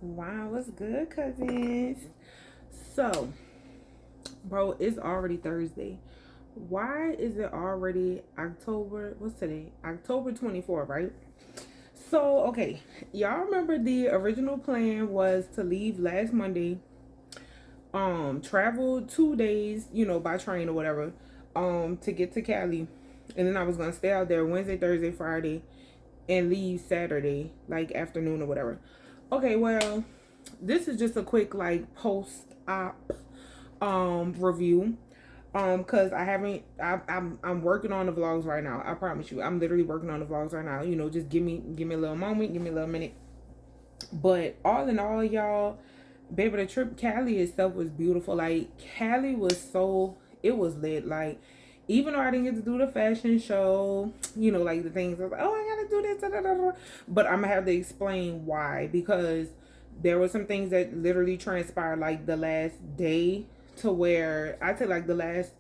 Wow, what's good, cousins? So, bro, it's already Thursday. Why is it already October? What's today? October 24th, right? So, okay, y'all remember the original plan was to leave last Monday, travel 2 days, by train or whatever, to get to Cali. And then I was gonna stay out there Wednesday, Thursday, Friday, and leave Saturday, like afternoon or whatever. Okay, well, this is just a quick like post op review. Cause I haven't I'm working on the vlogs right now. I promise you. I'm literally working on the vlogs right now. Just give me a little moment, give me a little minute. But all in all, y'all, baby, the trip Cali itself was beautiful. Like Cali was so it was lit. Like even though I didn't get to do the fashion show, like the things I was like, oh, I gotta do this, da, da, da, da. But I'm gonna have to explain why because there were some things that literally transpired like the last day to where I say like the last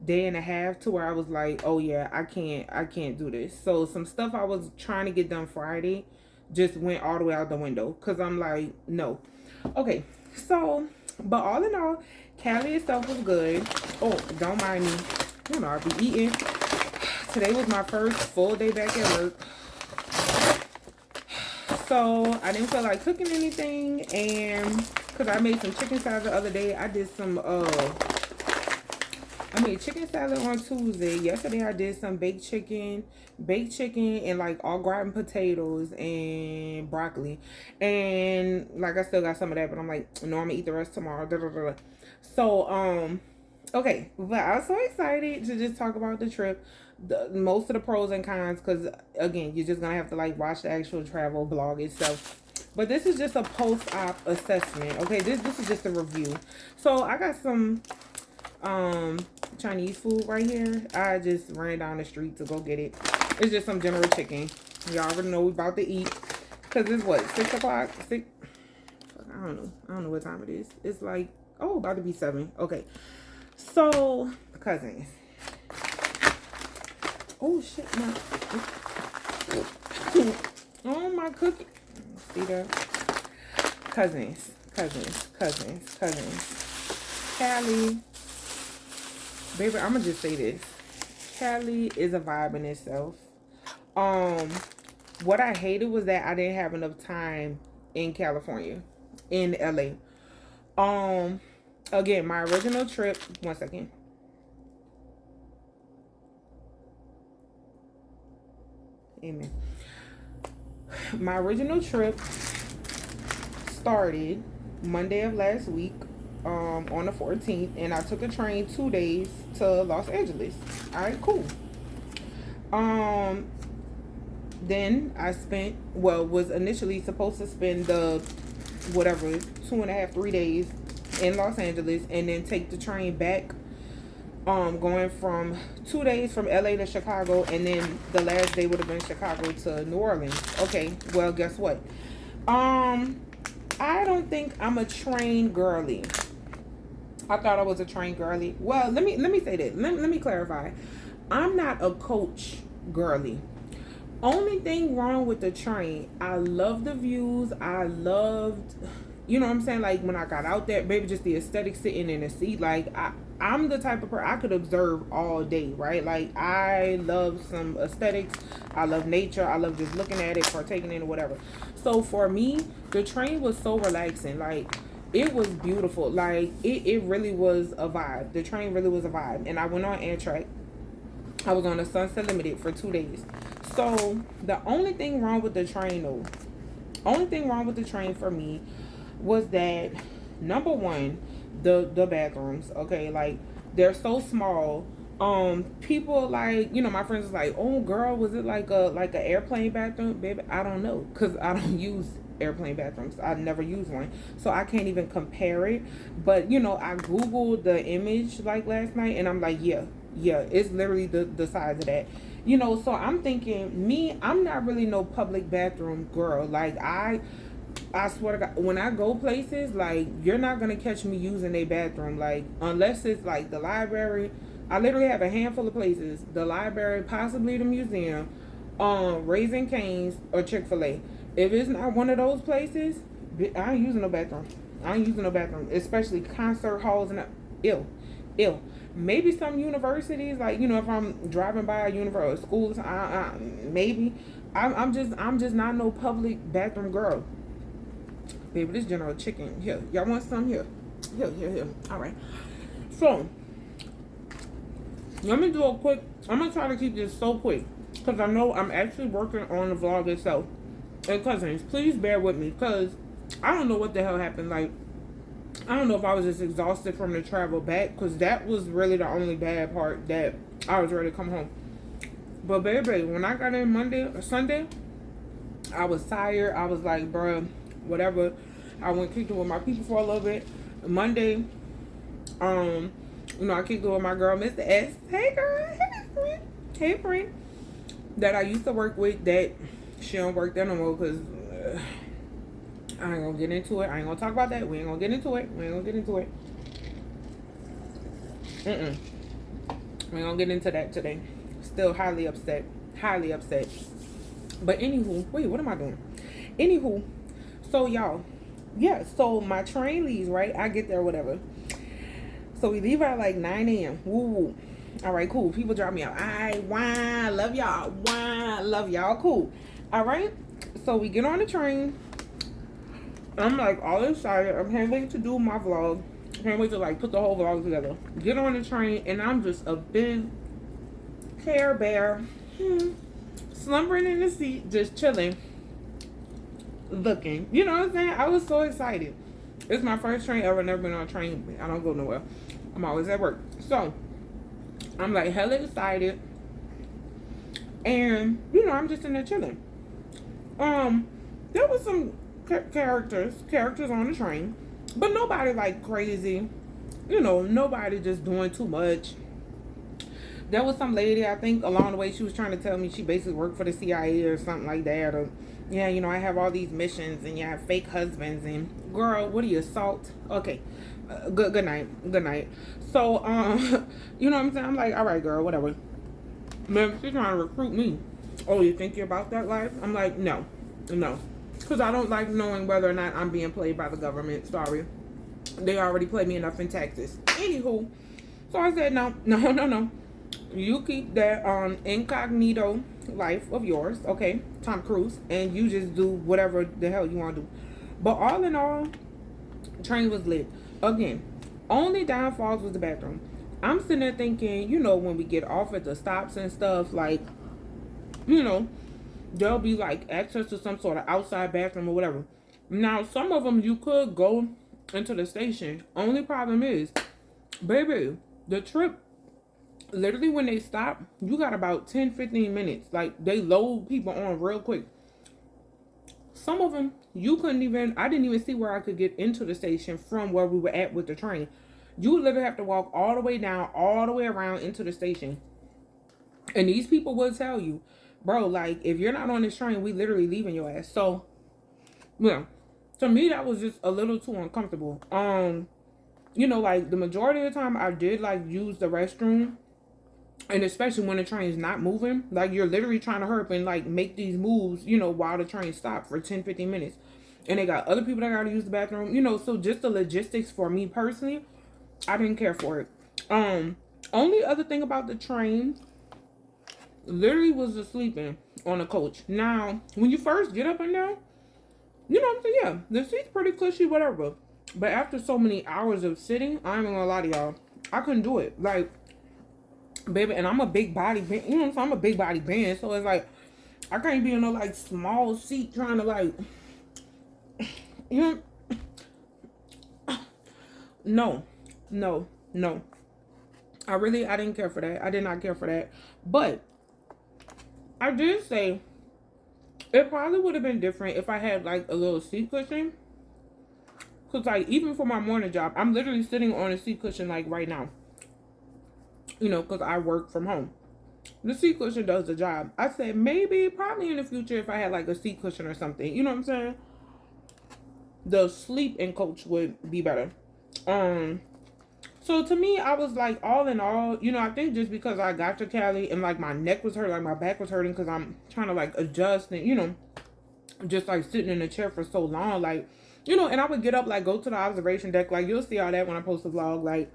day and a half to where I was like, oh yeah, I can't do this. So some stuff I was trying to get done Friday just went all the way out the window because I'm like, no. Okay, so but all in all, Cali itself was good. Oh, don't mind me. I be eating. Today was my first full day back at work. So I didn't feel like cooking anything, and because I made some chicken salad the other day, I made chicken salad on Tuesday. Yesterday I did some baked chicken and like all gratin potatoes and broccoli. And like I still got some of that, but I'm like, no, I'm gonna eat the rest tomorrow. Da, da, da, da. So okay, but I'm so excited to just talk about the trip. Most of the pros and cons, because again, you're just gonna have to like watch the actual travel blog itself. But this is just a post-op assessment. Okay, this is just a review. So I got some Chinese food right here. I just ran down the street to go get it. It's just some General Chicken. Y'all already know we about to eat. Cause it's what, 6 o'clock? I don't know what time it is. It's like, oh, about to be 7. Okay. So, cousins. Oh shit, my oh my cookie. See that? Cousins. Cali. Baby, I'ma just say this. Cali is a vibe in itself. What I hated was that I didn't have enough time in California, in LA. Again, my original trip. One second. Amen. My original trip started Monday of last week, on the 14th, and I took a train 2 days to Los Angeles. All right, cool. Um, then I was initially supposed to spend the whatever 2.5, 3 days in Los Angeles, and then take the train back. Going from 2 days from LA to Chicago, and then the last day would have been Chicago to New Orleans. Okay, well, guess what? I don't think I'm a train girly. I thought I was a train girly. Well, let me say that. Let me clarify. I'm not a coach girly. Only thing wrong with the train, I love the views. I loved, you know what I'm saying? Like when I got out there, baby, just the aesthetic sitting in the seat. Like I'm the type of person I could observe all day, right? Like I love some aesthetics. I love nature. I love just looking at it, partaking in it, whatever. So for me, the train was so relaxing. Like it was beautiful. Like it really was a vibe. The train really was a vibe. And I went on Amtrak. I was on the Sunset Limited for 2 days. So the only thing wrong with the train though, only thing wrong with the train for me was that number one, the bathrooms, okay, like they're so small. People like, my friends was like, oh girl, was it like a airplane bathroom? Baby, I don't know, because I don't use airplane bathrooms. I never use one, so I can't even compare it. But I googled the image like last night, and I'm like, yeah, it's literally the size of that. So I'm thinking, I'm not really no public bathroom girl. Like I swear to God, when I go places, like you're not gonna catch me using a bathroom, like unless it's like the library. I literally have a handful of places: the library, possibly the museum, Raising Cane's, or Chick-fil-A. If it's not one of those places, I ain't using no bathroom. I ain't using no bathroom, especially concert halls and ill, ill. Maybe some universities, like if I'm driving by a university or schools, maybe. I'm just not no public bathroom girl. Baby, this General Chicken here. Y'all want some here? Here. All right. So let me do a quick. I'm gonna try to keep this so quick because I know I'm actually working on the vlog itself. And cousins, please bear with me because I don't know what the hell happened. Like, I don't know if I was just exhausted from the travel back because that was really the only bad part that I was ready to come home. But baby, when I got in Monday or Sunday, I was tired. I was like, bruh, whatever. I went kicked it with my people for a little bit. Monday, I kicked it with my girl, Mr. S. Hey girl, hey friend. Hey friend. That I used to work with that she don't work there no more because I ain't gonna get into it. I ain't gonna talk about that. We ain't gonna get into it. We ain't gonna get into that today. Still highly upset. Highly upset. But anywho, wait, what am I doing? Anywho, so y'all, yeah, so my train leaves, right? I get there, whatever. So we leave at like 9 a.m. Woo woo. All right, cool. People drop me out. Love y'all. Love y'all. Cool. All right. So we get on the train. I'm like all excited. I can't wait to do my vlog. I can't wait to like put the whole vlog together. Get on the train and I'm just a big Care Bear, slumbering in the seat, just chilling, looking. You know what I'm saying? I was so excited. It's my first train ever. Never been on a train. I don't go nowhere. I'm always at work. So I'm like hella excited, and I'm just in there chilling. There was some characters on the train, but nobody like crazy. Nobody just doing too much. There was some lady, I think along the way she was trying to tell me she basically worked for the CIA or something like that, or yeah, I have all these missions and you have fake husbands and girl, what are you, assault? Okay, good night. So you know what I'm saying? I'm like, all right, girl, whatever. Man, she's trying to recruit me. Oh, you think you're about that life? I'm like, no, because I don't like knowing whether or not I'm being played by the government. Sorry, they already played me enough in Texas. Anywho, so I said no. You keep that incognito life of yours, okay, Tom Cruise, and you just do whatever the hell you want to do. But all in all, train was lit. Again, only downfalls was the bathroom. I'm sitting there thinking, when we get off at the stops and stuff, like, there'll be like access to some sort of outside bathroom or whatever. Now, some of them you could go into the station. Only problem is, baby, the trip, literally when they stop, you got about 10-15 minutes. Like, they load people on real quick. Some of them, I didn't even see where I could get into the station from where we were at with the train. You would literally have to walk all the way down, all the way around into the station. And these people will tell you, bro, like, if you're not on this train, we literally leaving your ass. So, yeah, to me, that was just a little too uncomfortable. Like, the majority of the time, I did, like, use the restroom. And especially when the train's not moving, like you're literally trying to hurry up and like make these moves, while the train stopped for 10-15 minutes. And they got other people that got to use the bathroom, so just the logistics for me personally, I didn't care for it. Only other thing about the train, literally was the sleeping on the coach. Now, when you first get up and down, yeah, the seat's pretty cushy, whatever. But after so many hours of sitting, I ain't gonna lie to y'all, I couldn't do it. Like, baby, and I'm a big body band, so I'm a big body band, so it's like I can't be in no like small seat trying to like no. I didn't care for that. I did not care for that. But I did say it probably would have been different if I had like a little seat cushion. Cause like even for my morning job, I'm literally sitting on a seat cushion like right now. Because I work from home. The seat cushion does the job. I said probably in the future if I had like a seat cushion or something. You know what I'm saying? The sleep in coach would be better. So to me, I was like, all in all, I think just because I got to Cali and like my neck was hurting, like my back was hurting because I'm trying to like adjust and, just like sitting in a chair for so long, like You know, and I would get up, like, go to the observation deck. Like, you'll see all that when I post a vlog. Like,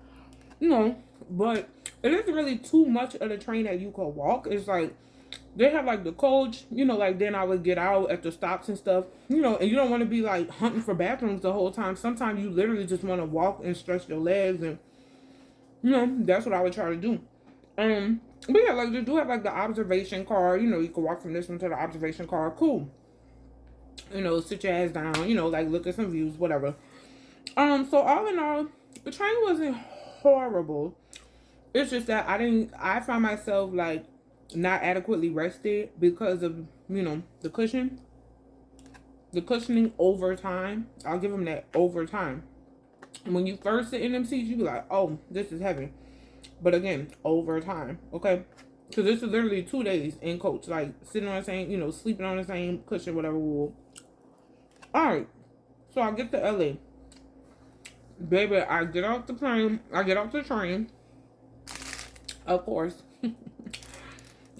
you know, but it isn't really too much of the train that you could walk. It's like, they have, like, the coach, you know, like, then I would get out at the stops and stuff, you know, and you don't want to be, like, hunting for bathrooms the whole time. Sometimes you literally just want to walk and stretch your legs, and, you know, that's what I would try to do. But yeah, like, they do have, like, the observation car, you know, you can walk from this one to the observation car, cool. You know, sit your ass down, you know, like, look at some views, whatever. So all in all, the train wasn't horrible. It's just that I found myself, like, not adequately rested because of, you know, the cushioning over time. I'll give them that over time. When you first sit in them seats, you be like, oh, this is heavy. But again, over time, okay? Because this is literally 2 days in coach, like, sitting on the same, you know, sleeping on the same cushion, whatever. All right, so I get to LA. Baby, I get off the plane. I get off the train. Of course.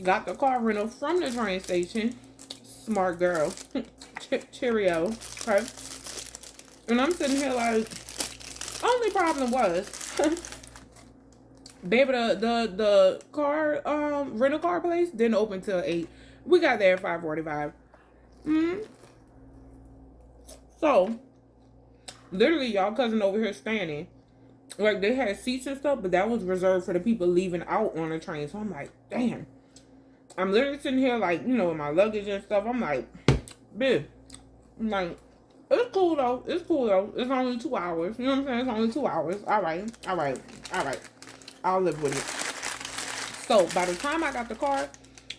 Got the car rental from the train station. Smart girl. Cheerio. Okay. And I'm sitting here like, only problem was, baby, the car, rental car place didn't open till 8. We got there at 5:45. So, literally, y'all cousin over here standing. Like, they had seats and stuff, but that was reserved for the people leaving out on the train. So I'm like, damn. I'm literally sitting here, like, you know, with my luggage and stuff. I'm like, bitch. I'm like, it's cool though. It's cool though. It's only 2 hours. You know what I'm saying? It's only 2 hours. All right. All right. All right. I'll live with it. So by the time I got the car,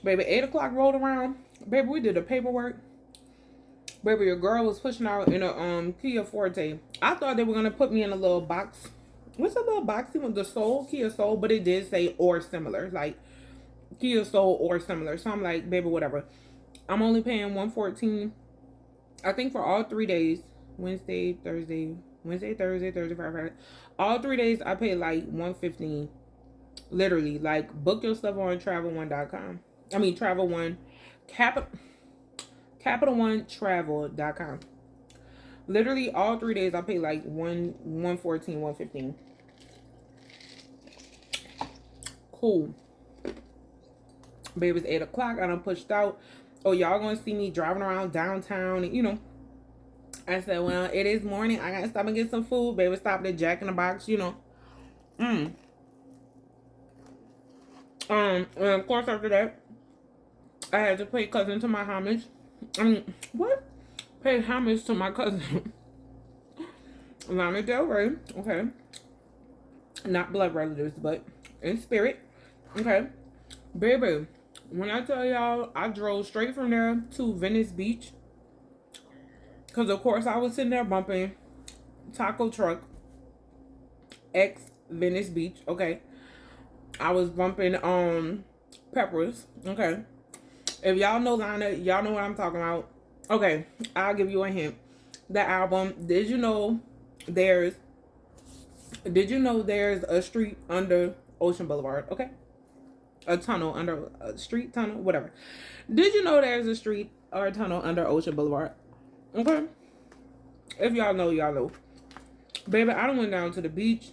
baby, 8 o'clock rolled around. Baby, we did the paperwork. Baby, your girl was pushing out in a Kia Forte. I thought they were gonna put me in a little box. What's a little boxy one? The Soul, Kia Soul, but it did say or similar, like Kia Soul or similar. So I'm like, baby, whatever. I'm only paying $114. I think for all 3 days, Wednesday, Thursday, Friday. All 3 days I paid like $115. Literally, like, book your stuff on travel1.com. I mean Travel One, Capital1Travel.com. Literally all 3 days I paid like $114, $115. Cool. Baby, it's 8 o'clock. I done pushed out. Oh, y'all gonna see me driving around downtown, and, you know, I said, well, it is morning. I gotta stop and get some food. Baby, stopped at Jack in the Box, you know. And of course, after that, I had to pay cousin to my homage. What? Pay homage to my cousin. Lana Del Rey. Okay. Not blood relatives, but in spirit. Okay. Baby, when I tell y'all, I drove straight from there to Venice Beach. Because, of course, I was sitting there bumping Taco Truck X Venice Beach. Okay. I was bumping Peppers. Okay. If y'all know Lana, y'all know what I'm talking about. Okay. I'll give you a hint. The album, Did you know there's a street under Ocean Boulevard? Okay. A tunnel under a street tunnel, whatever. Did you know there's a street or a tunnel under Ocean Boulevard? Okay. If y'all know, y'all know. Baby, I done went down to the beach.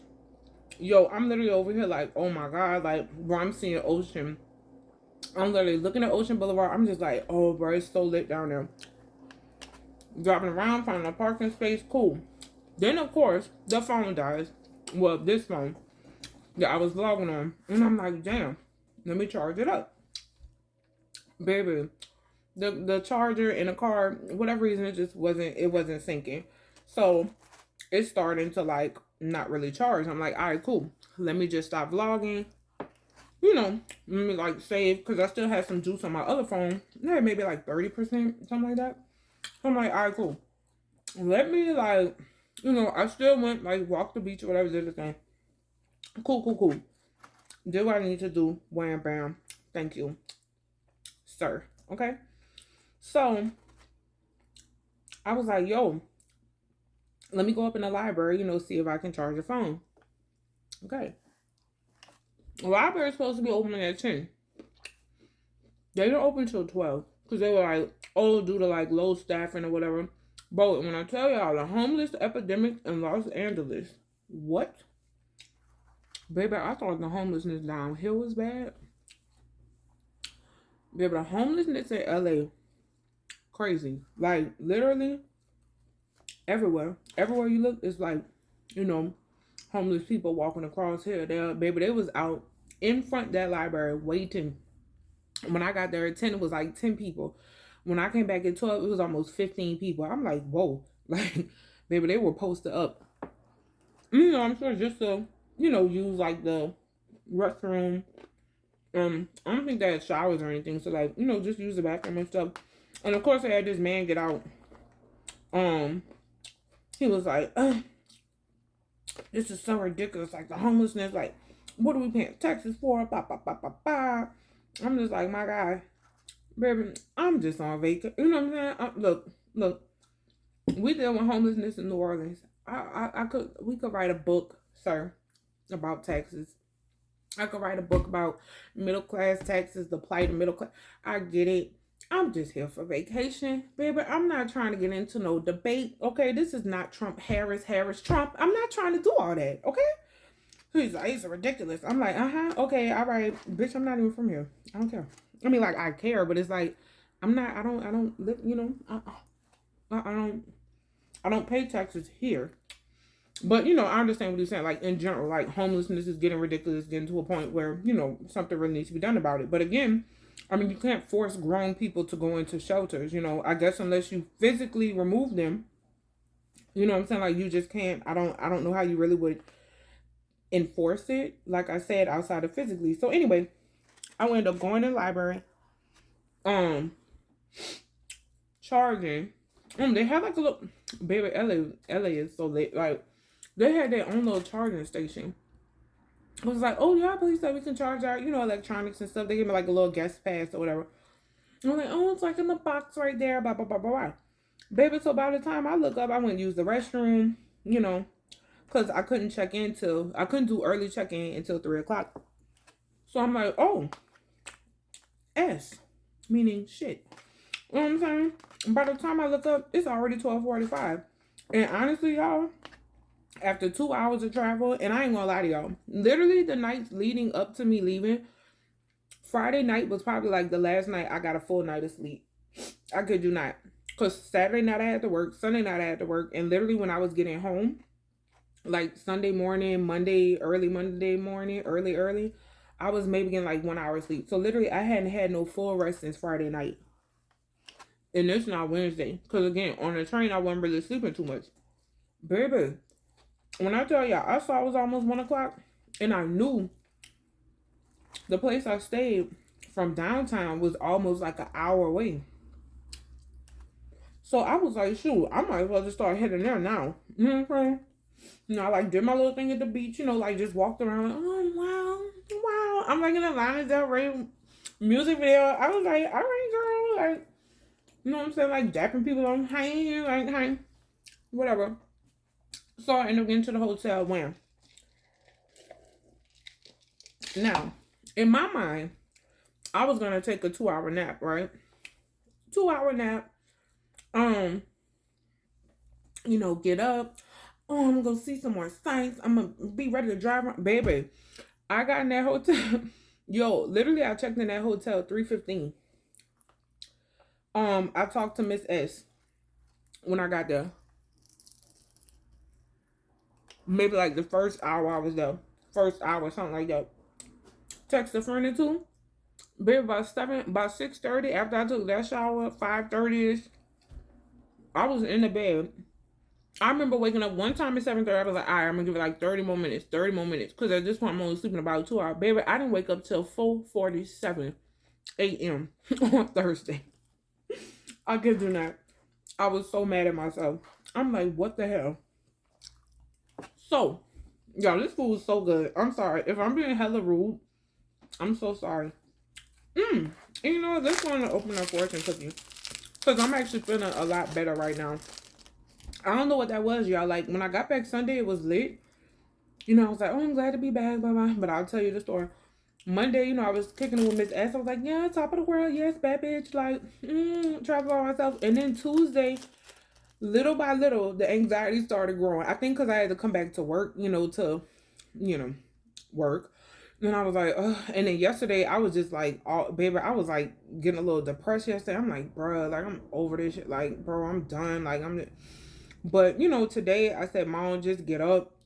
Yo, I'm literally over here like, oh my God, like, bro, I'm seeing ocean. I'm literally looking at Ocean Boulevard. I'm just like, oh, bro, it's so lit down there. Driving around, finding a parking space, cool. Then, of course, the phone dies. Well, this phone that I was vlogging on. And I'm like, damn, let me charge it up. Baby, the charger in the car, whatever reason, it wasn't syncing. So, it's starting to, like, not really charge. I'm like, all right, cool. Let me just stop vlogging. You know, let me, like, save, because I still had some juice on my other phone. Yeah, maybe like 30%, something like that. So I'm like, all right, cool. Let me, like, you know, I still went, like, walk the beach or whatever, did the thing. Cool. Did what I need to do. Wham, bam. Thank you, sir. Okay? So, I was like, yo, let me go up in the library, you know, see if I can charge the phone. Okay. The library is supposed to be opening at 10. They didn't open till 12. Because they were like, oh, due to, like, low staffing or whatever. Bro, when I tell y'all the homeless epidemic in Los Angeles, what? Baby, I thought the homelessness down here was bad. Baby, the homelessness in L.A. crazy. Like, literally, everywhere. Everywhere you look, it's like, you know, homeless people walking across here. Baby, they was out in front of that library waiting. When I got there at 10, it was like 10 people. When I came back at 12, it was almost 15 people. I'm like, whoa. Like, baby, they were posted up. You know, I'm sure just to, you know, use like the restroom. I don't think they had showers or anything. So, like, you know, just use the bathroom and stuff. And of course, I had this man get out. He was like, this is so ridiculous. Like, the homelessness, like, what are we paying taxes for? Bah, bah, bah, bah, bah. I'm just like, my guy, baby, I'm just on vacation. You know what I'm saying? Look, we deal with homelessness in New Orleans. We could write a book, sir, about taxes. I could write a book about middle class taxes, the plight of middle class. I get it. I'm just here for vacation, baby. I'm not trying to get into no debate. Okay, this is not Trump, Harris, Trump. I'm not trying to do all that. Okay. He's like, it's ridiculous. I'm like, okay, all right, bitch. I'm not even from here. I don't care. I mean, like, I care, but it's like, I'm not. I don't live. You know, I don't pay taxes here. But, you know, I understand what you're saying. Like, in general, like, homelessness is getting ridiculous, getting to a point where, you know, something really needs to be done about it. But again, I mean, you can't force grown people to go into shelters, you know. I guess unless you physically remove them, you know what I'm saying? Like, you just can't. I don't know how you really would enforce it, like I said, outside of physically. So anyway, I wound up going to the library, charging. They had like a little, baby, LA is so late. Like, they had their own little charging station. I was like, oh yeah, please say we can charge our, you know, electronics and stuff. They gave me like a little guest pass or whatever. And I'm like, oh, it's like in the box right there, blah, blah, blah, blah, blah. Baby, so by the time I look up, I went to use the restroom, you know, because I couldn't do early check-in until 3 o'clock. So I'm like, oh, S, meaning shit. You know what I'm saying? By the time I look up, it's already 12:45. And honestly, y'all, after 2 hours of travel, and I ain't gonna lie to y'all, literally the nights leading up to me leaving, Friday night was probably like the last night I got a full night of sleep. I could do not. Because Saturday night I had to work, Sunday night I had to work, and literally when I was getting home, like Sunday morning, early Monday morning, early, I was maybe getting like 1 hour sleep. So literally I hadn't had no full rest since Friday night. And it's not Wednesday. Because again, on the train I wasn't really sleeping too much. Baby, when I tell y'all, I saw it was almost 1 o'clock, and I knew the place I stayed from downtown was almost like an hour away. So I was like, shoot, I might as well just start heading there now. You know what I'm saying? You know, I like did my little thing at the beach, you know, like just walked around, like, oh wow. I'm like in a Lana Del Rey music video. I was like, all right, girl, like, you know what I'm saying? Like dapping people on, hey, like, hey, whatever. So I ended up getting to the hotel when. Now, in my mind, I was gonna take a 2-hour nap, right? 2-hour nap. You know, get up. Oh, I'm gonna see some more sights. I'm gonna be ready to drive around. Baby, I got in that hotel. Yo, literally I checked in that hotel 3:15. I talked to Miss S when I got there. Maybe like the first hour I was there. First hour, something like that. Text a friend or two. Baby, about 6:30, after I took that shower, 5:30ish, I was in the bed. I remember waking up one time at 7:30. I was like, all right, I'm gonna give it like 30 more minutes. Because at this point I'm only sleeping about 2 hours. Baby, I didn't wake up till 4:47 a.m. on Thursday. I kid you not. I was so mad at myself. I'm like, what the hell? So, y'all, this food is so good. I'm sorry. If I'm being hella rude, I'm so sorry. And you know what? Let's go on to open a fortune cookie. Because I'm actually feeling a lot better right now. I don't know what that was, y'all. Like, when I got back Sunday, it was lit. You know, I was like, oh, I'm glad to be back, blah, blah. But I'll tell you the story. Monday, you know, I was kicking it with Miss S. I was like, yeah, top of the world. Yes, bad bitch. Like, travel by myself. And then Tuesday, little by little, the anxiety started growing. I think because I had to come back to work, you know, work. And I was like, ugh. And then yesterday, I was just like, oh, baby, I was like getting a little depressed yesterday. I'm like, bro, like, I'm over this shit. Like, bro, I'm done. Like, but, today I said, Mom, just get up,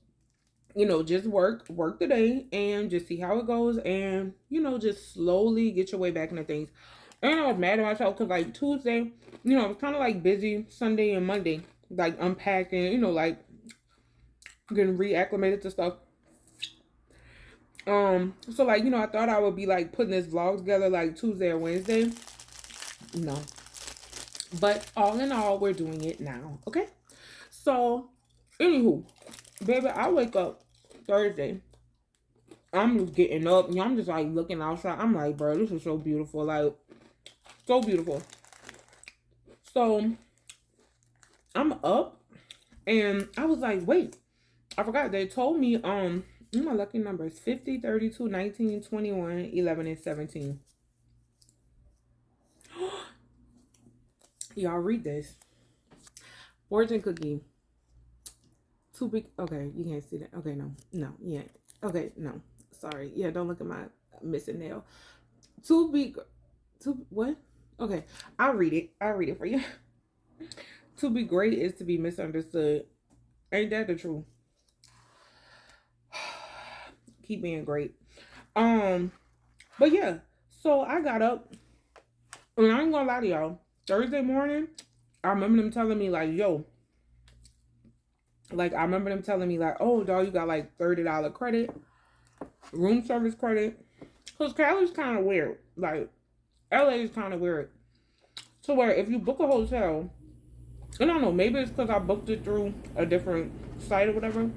just work the day and just see how it goes. And, just slowly get your way back into things. And I was mad at myself because, like, Tuesday, I was kind of like busy Sunday and Monday, like unpacking, like getting reacclimated to stuff. So like, I thought I would be like putting this vlog together like Tuesday or Wednesday. No. But all in all, we're doing it now. Okay. So, anywho, baby, I wake up Thursday. I'm just getting up. I'm just like looking outside. I'm like, bro, this is so beautiful. Like, so beautiful. So, I'm up and I was like, wait, I forgot. They told me, my lucky numbers 50, 32, 19, 21, 11, and 17. Y'all read this. Fortune cookie. Too big. Okay, you can't see that. Okay, no, yeah. Okay, no. Sorry. Yeah, don't look at my missing nail. Too big. What? Okay, I'll read it. I'll read it for you. To be great is to be misunderstood. Ain't that the truth? Keep being great. But yeah. So I got up, and I ain't gonna lie to y'all. Thursday morning, I remember them telling me like, yo. Like, I remember them telling me like, oh, dog, you got like $30 credit, room service credit. Cause Cali's kind of weird. Like, LA is kind of weird. So where if you book a hotel, and I don't know, maybe it's because I booked it through a different site or whatever.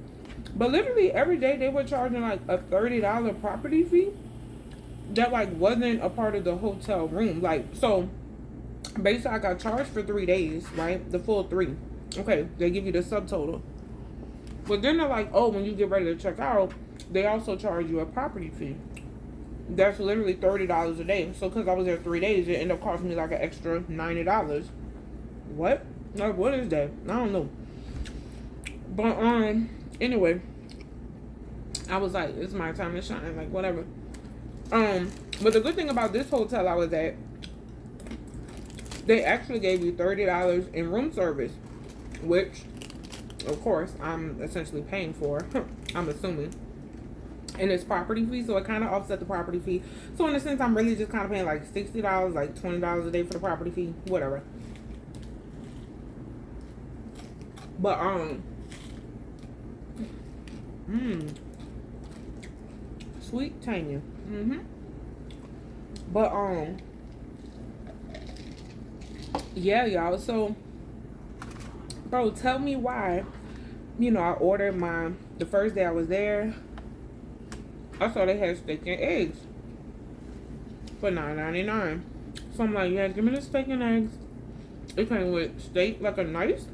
But literally every day they were charging like a $30 property fee that like wasn't a part of the hotel room. Like, so basically I got charged for 3 days, right? The full 3. Okay, they give you the subtotal. But then they're like, oh, when you get ready to check out, they also charge you a property fee. That's literally $30 a day. So because I was there 3 days, it ended up costing me like an extra $90. What? Like, what is that? I don't know. But anyway, I was like, it's my time to shine. Like, whatever. But the good thing about this hotel I was at, they actually gave you $30 in room service, which, of course, I'm essentially paying for. I'm assuming. And it's property fee, so it kind of offset the property fee. So in a sense, I'm really just kind of paying like $60, like $20 a day for the property fee, whatever. But sweet Tanya. But yeah, y'all. So, bro, tell me why. I ordered the first day I was there. I saw they had steak and eggs for $9.99. So I'm like, yeah, give me the steak and eggs. It came with steak, like a nice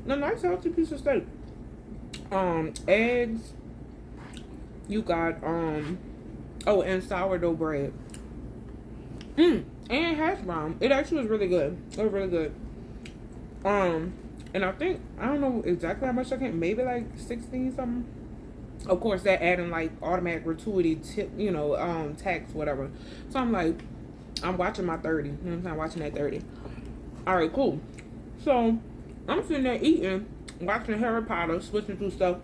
healthy piece of steak. Eggs. You got and sourdough bread. And hash brown. It actually was really good. It was really good. And I think I don't know exactly how much I came. Maybe like 16 something. Of course, that adding like automatic gratuity tip, tax, whatever. So I'm like, I'm watching my 30. You know what I'm saying? Watching that 30. All right, cool. So I'm sitting there eating, watching Harry Potter, switching through stuff.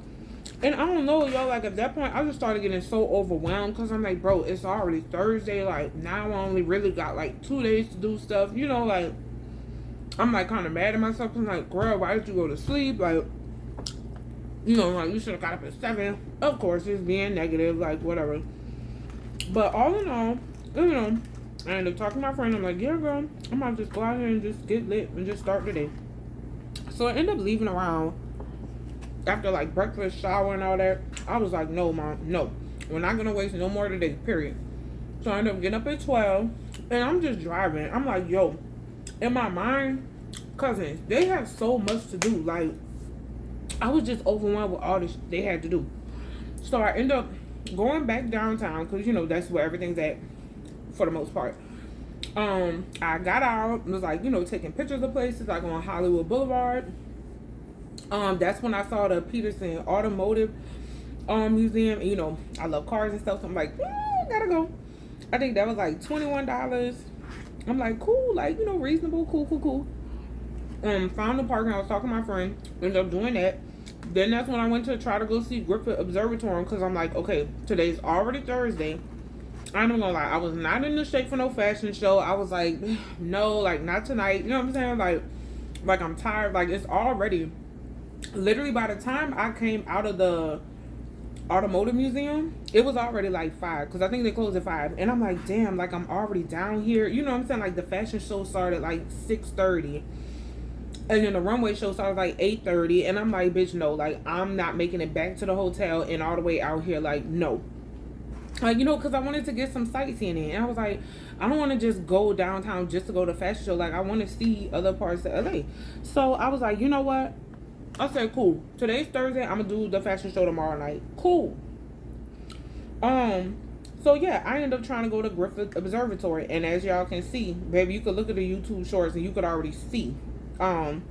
And I don't know, y'all, like at that point, I just started getting so overwhelmed because I'm like, bro, it's already Thursday. Like, now I only really got like 2 days to do stuff. Like, I'm like kind of mad at myself. I'm like, girl, why did you go to sleep? Like, like you should have got up at 7. Of course, it's being negative, like whatever. But all in all, I ended up talking to my friend. I'm like, yeah, girl, I'm about to just go out here and just get lit and just start the day. So I ended up leaving around after like breakfast, shower, and all that. I was like, no, Mom, no. We're not going to waste no more today, period. So I ended up getting up at 12, and I'm just driving. I'm like, yo, in my mind, cousins, they have so much to do. Like, I was just overwhelmed with all this they had to do. So I ended up going back downtown because, that's where everything's at for the most part. I got out, was like, taking pictures of places like on Hollywood Boulevard. That's when I saw the Peterson Automotive Museum. And, you know, I love cars and stuff. So I'm like, gotta go. I think that was like $21. I'm like, cool, like, you know, reasonable, cool. Found the parking. I was talking to my friend. Ended up doing that. Then that's when I went to try to go see Griffith Observatory because I'm like, okay, today's already Thursday. I'm not gonna lie, I was not in the shape for no fashion show. I was like, no, like not tonight. You know what I'm saying? Like I'm tired. Like it's already, literally by the time I came out of the automotive museum, it was already like 5 because I think they closed at 5. And I'm like, damn, like I'm already down here. You know what I'm saying? Like the fashion show started like 6:30. And then the runway show started like 8:30. And I'm like, bitch, no, like I'm not making it back to the hotel and all the way out here. Like, no. Like, you know, because I wanted to get some sightseeing in. And I was like, I don't want to just go downtown just to go to fashion show. Like, I want to see other parts of LA. So I was like, you know what? I said, cool. Today's Thursday. I'm going to do the fashion show tomorrow night. Cool. So yeah, I ended up trying to go to Griffith Observatory. And as y'all can see, baby, you could look at the YouTube shorts and you could already see how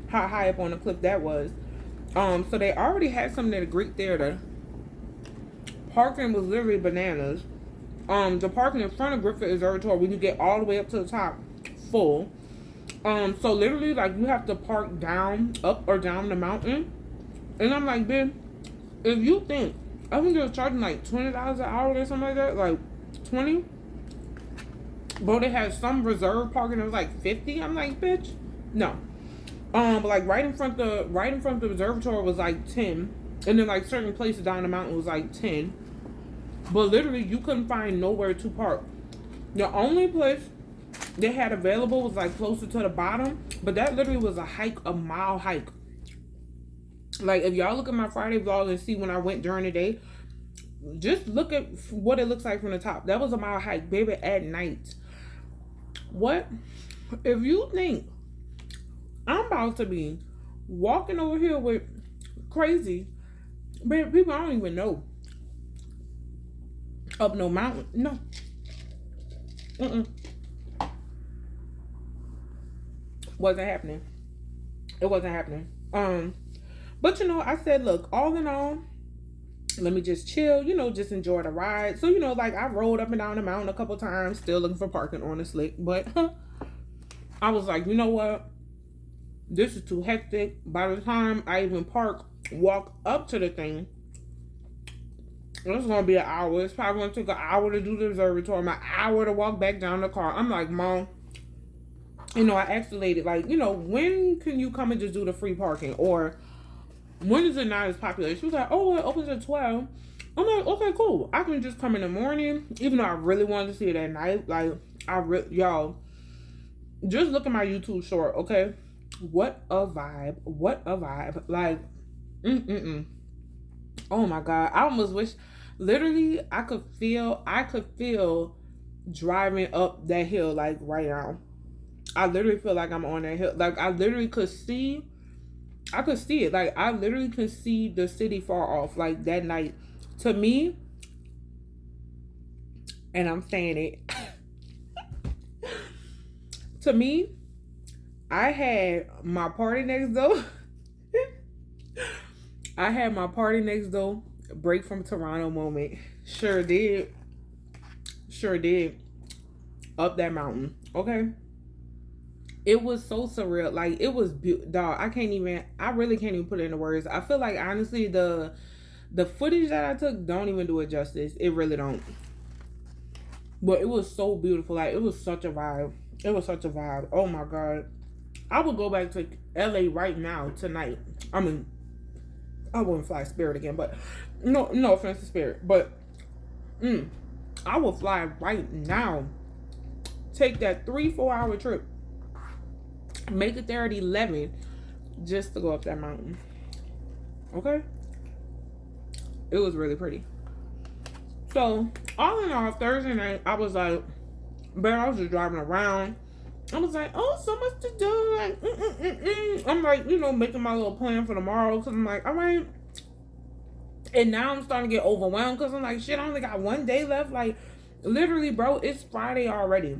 high up on the cliff that was. So they already had something at the Greek Theater. Parking was literally bananas. The parking in front of Griffith Observatory, when you get all the way up to the top, full. So literally, like, you have to park down, up or down the mountain. And I'm like, bitch, if you think, I think they were charging like $20 an hour or something like that, like 20. But they had some reserve parking that was like 50. I'm like, bitch, no. But like right in front of the observatory was like 10. And then like certain places down the mountain was like 10. But literally you couldn't find nowhere to park. The only place they had available was like closer to the bottom. But that literally was a mile hike. Like if y'all look at my Friday vlog and see when I went during the day, just look at what it looks like from the top. That was a mile hike, baby, at night. What? If you think I'm about to be walking over here with crazy people I don't even know up no mountain, no. Wasn't happening. It wasn't happening. But you know, I said, look, all in all, let me just chill, you know, just enjoy the ride. So, you know, like I rode up and down the mountain a couple times, still looking for parking on the slick. But I was like, you know what? This is too hectic. By the time I even walk up to the thing, it's gonna be an hour. It's probably gonna take an hour to do the observatory, an hour to walk back down the car. I'm like, Mom, you know, I asked the lady, like, you know, when can you come and just do the free parking? Or when is it not as popular? She was like, oh, it opens at 12. I'm like, okay, cool. I can just come in the morning, even though I really wanted to see it at night. Like, y'all, just look at my YouTube short, okay? What a vibe. What a vibe. Like, oh my God. I almost wish, literally, I could feel driving up that hill, like, right now. I literally feel like I'm on that hill. Like, I literally could see it. Like, I literally could see the city far off, like, that night. To me, and I'm saying it, to me, I had my party next door. I had my party next door break from Toronto moment. Sure did. Up that mountain. Okay. It was so surreal. Like, it was dog. I really can't even put it into words. I feel like, honestly, the footage that I took don't even do it justice. It really don't. But it was so beautiful. Like, it was such a vibe. Oh my God. I would go back to LA right now, tonight. I mean, I wouldn't fly Spirit again, but no offense to Spirit. But I will fly right now. Take that 3-4 hour trip. Make it there at 11 just to go up that mountain. Okay? It was really pretty. So, all in all, Thursday night, I was like, I was just driving around. I was like, oh, so much to do. Like, I'm like, you know, making my little plan for tomorrow. Because I'm like, all right. And now I'm starting to get overwhelmed. Because I'm like, shit, I only got 1 day left. Like, literally, bro, it's Friday already.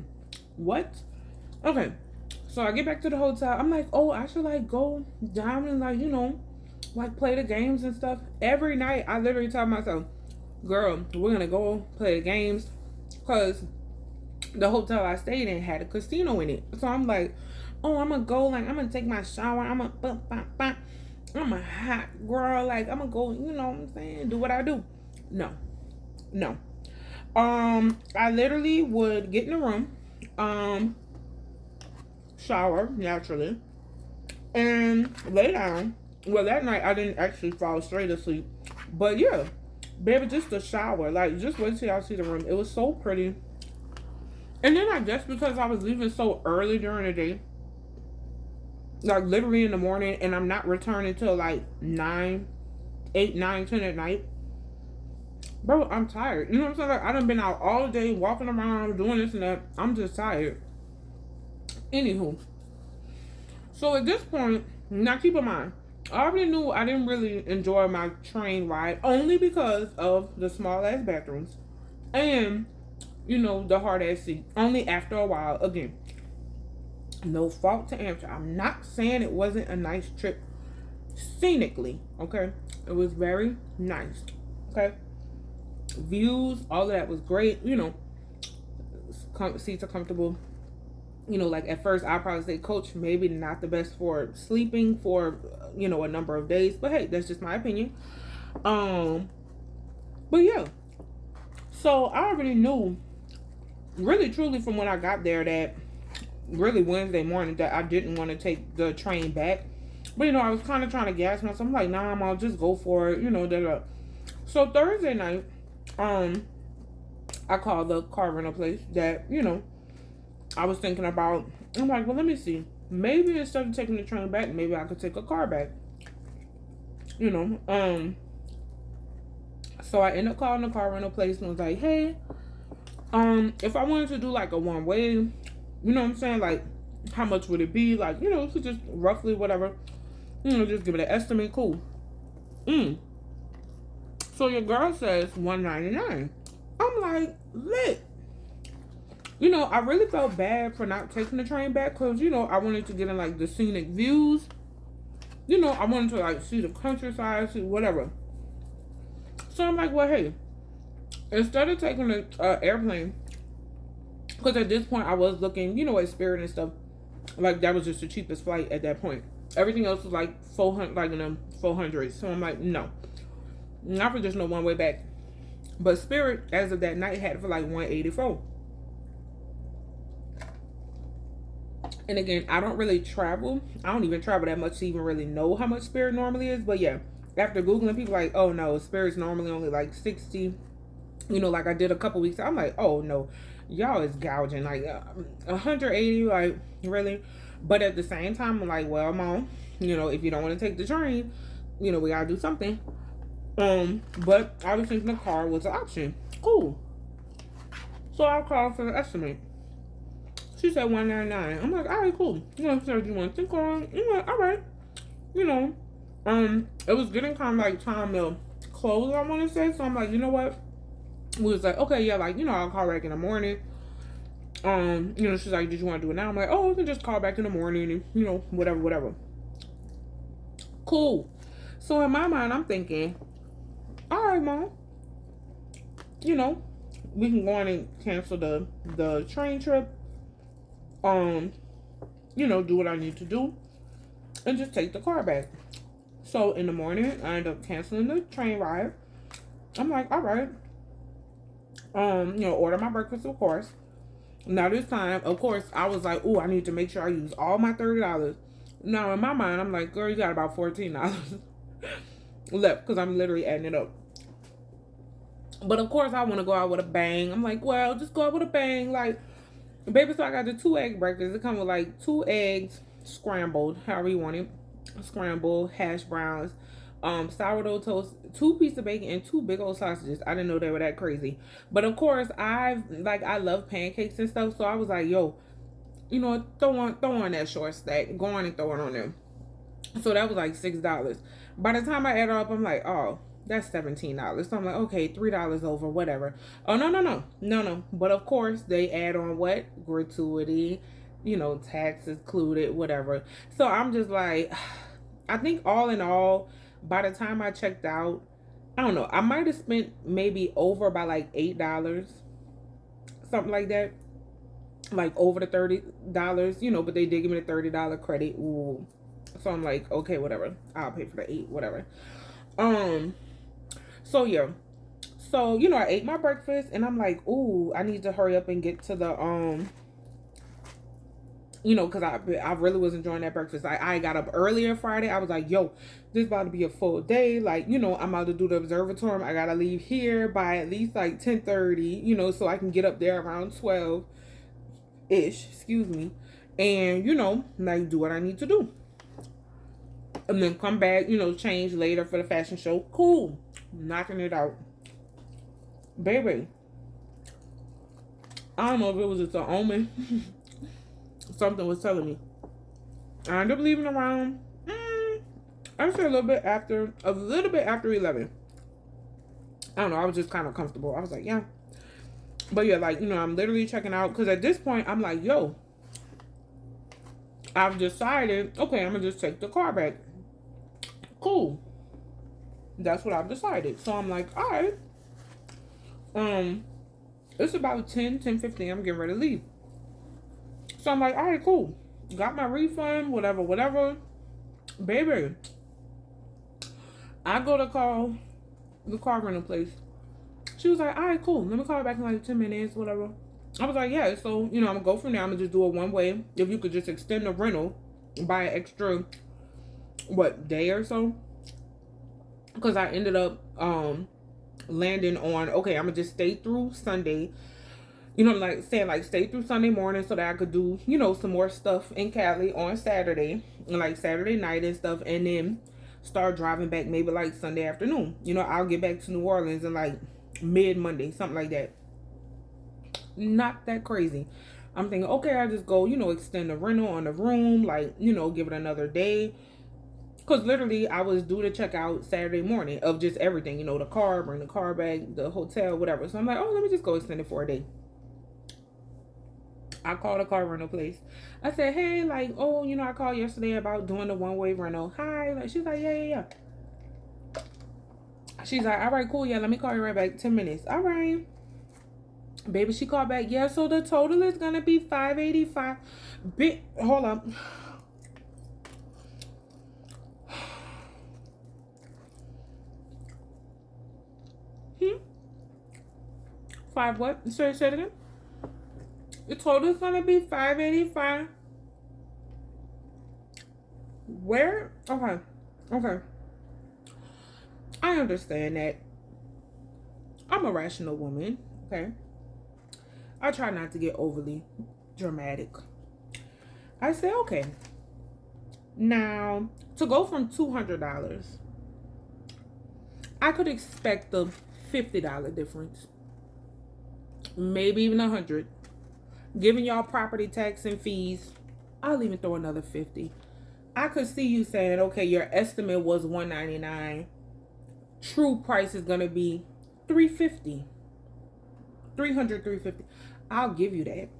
What? Okay. So I get back to the hotel. I'm like, oh, I should like go down and like, like play the games and stuff. Every night I literally tell myself, girl, we're gonna go play the games, because the hotel I stayed in had a casino in it. So I'm like, oh, I'm gonna go, like I'm gonna take my shower, I'm a hot girl, like I'm gonna go, you know what I'm saying, do what I do. No, no. I literally would get in the room, shower naturally, and lay down. Well, that night I didn't actually fall straight asleep, but yeah, baby, just the shower. Like, just wait till y'all see the room. It was so pretty. And then I guess because I was leaving so early during the day, like literally in the morning, and I'm not returning till like 9, 8, 9, 10 at night. Bro, I'm tired. You know what I'm saying? Like, I done been out all day walking around doing this and that. I'm just tired. Anywho, so at this point, now keep in mind, I already knew I didn't really enjoy my train ride only because of the small ass bathrooms and, the hard ass seat. Only after a while, again, no fault to answer. I'm not saying it wasn't a nice trip scenically, okay? It was very nice, okay? Views, all of that was great, seats are comfortable. Like at first I'll probably say, coach, maybe not the best for sleeping for, a number of days, but hey, that's just my opinion. But yeah, so I already knew really truly from when I got there that really Wednesday morning that I didn't want to take the train back. But I was kind of trying to gas myself. I'm like, nah, I'll just go for it, So Thursday night, I called the car rental place that, I was thinking about. I'm like, well, let me see. Maybe instead of taking the train back, maybe I could take a car back. So I ended up calling the car rental place and was like, hey, if I wanted to do like a one way, you know what I'm saying? Like, how much would it be? Like, so just roughly whatever. Just give it an estimate. Cool. So your girl says $199. I'm like, lit. I really felt bad for not taking the train back because, I wanted to get in like the scenic views. I wanted to like see the countryside, see whatever. So I'm like, well, hey, instead of taking the airplane, because at this point I was looking, at Spirit and stuff. Like, that was just the cheapest flight at that point. Everything else was like 400, like in the 400s. So I'm like, no, not for just no one way back. But Spirit, as of that night, had it for like 184. And again, I don't really travel. I don't even travel that much to even really know how much Spirit normally is. But yeah, after Googling, people like, oh no, Spirit's normally only like 60. Like I did a couple weeks. I'm like, oh no, y'all is gouging like 180. Like, really? But at the same time, I'm like, well, Mom, if you don't want to take the train, we gotta do something. But I was thinking the car was an option. Cool. So I called for the estimate. She said $199. I'm like, all right, cool. So do you want to think on? I'm like, all right. It was getting kind of like time to close, I want to say. So I'm like, you know what? We was like, okay, yeah, like, I'll call back in the morning. She's like, did you want to do it now? I'm like, oh, we can just call back in the morning and, whatever. Cool. So in my mind, I'm thinking, all right, Mom, we can go on and cancel the train trip. Do what I need to do and just take the car back. So in the morning, I end up canceling the train ride. I'm like, all right. Order my breakfast, of course. Now this time, of course, I was like, oh, I need to make sure I use all my $30. Now in my mind, I'm like, girl, you got about $14 left because I'm literally adding it up. But of course, I want to go out with a bang. I'm like, well, just go out with a bang. Like, baby, so I got the 2-egg breakfast. It comes with like 2 eggs scrambled, however you want it. Scrambled, hash browns, sourdough toast, 2 pieces of bacon, and 2 big old sausages. I didn't know they were that crazy. But of course, I love pancakes and stuff. So I was like, yo, throw on that short stack. Go on and throw it on there. So that was like $6. By the time I add it up, I'm like, oh, that's $17. So I'm like, okay, $3 over, whatever. Oh, no. But of course, they add on what? Gratuity, you know, taxes included, whatever. So I'm just like, I think all in all, by the time I checked out, I don't know, I might have spent maybe over by like $8, something like that. Like over the $30, you know, but they did give me the $30 credit. Ooh. So I'm like, okay, whatever. I'll pay for the 8, whatever. Um, so yeah. So, you know, I ate my breakfast and I'm like, ooh, I need to hurry up and get to the you know, because I really was enjoying that breakfast. I got up earlier Friday. I was like, yo, this about to be a full day. Like, you know, I'm about to do the observatory. I gotta leave here by at least like 10:30, you know, so I can get up there around 12-ish, excuse me. And, you know, like do what I need to do. And then come back, you know, change later for the fashion show. Cool. Knocking it out. Baby. I don't know if it was just an omen. Something was telling me. I ended up leaving around, I'd say a little bit after 11. I don't know. I was just kind of comfortable. I was like, yeah. But yeah, like, you know, I'm literally checking out. Because at this point, I'm like, yo, I've decided, okay, I'm going to just take the car back. Cool. That's what I've decided. So I'm like, all right. It's about 10:15. I'm getting ready to leave. So I'm like, all right, cool. Got my refund, whatever. Baby, I go to call the car rental place. She was like, all right, cool. Let me call her back in like 10 minutes, whatever. I was like, yeah. So, you know, I'm going to go from there. I'm going to just do it one way. If you could just extend the rental by an extra, day or so. Because I ended up landing on, okay, I'm going to just stay through Sunday. You know, like saying like stay through Sunday morning so that I could do, you know, some more stuff in Cali on Saturday, like Saturday night and stuff, and then start driving back maybe like Sunday afternoon. You know, I'll get back to New Orleans in like mid-Monday, something like that. Not that crazy. I'm thinking, okay, I'll just go, you know, extend the rental on the room, like, you know, give it another day. Because literally, I was due to check out Saturday morning of just everything, you know, the car, bring the car back, the hotel, whatever. So I'm like, oh, let me just go extend it for a day. I called a car rental place. I said, hey, like, oh, you know, I called yesterday about doing the one-way rental. Hi. Like, she's like, yeah. She's like, all right, cool. Yeah, let me call you right back. 10 minutes. All right. Baby, she called back. Yeah, so the total is going to be $585. Hold up. Five what? Say it again. The total is going to be $585. Where? Okay. I understand that. I'm a rational woman, okay? I try not to get overly dramatic. I say, okay. Now, to go from $200, I could expect the $50 difference. Maybe even $100. Giving y'all property tax and fees, I'll even throw another $50. I could see you saying, okay, your estimate was $199. True price is gonna be $350. $350. I'll give you that.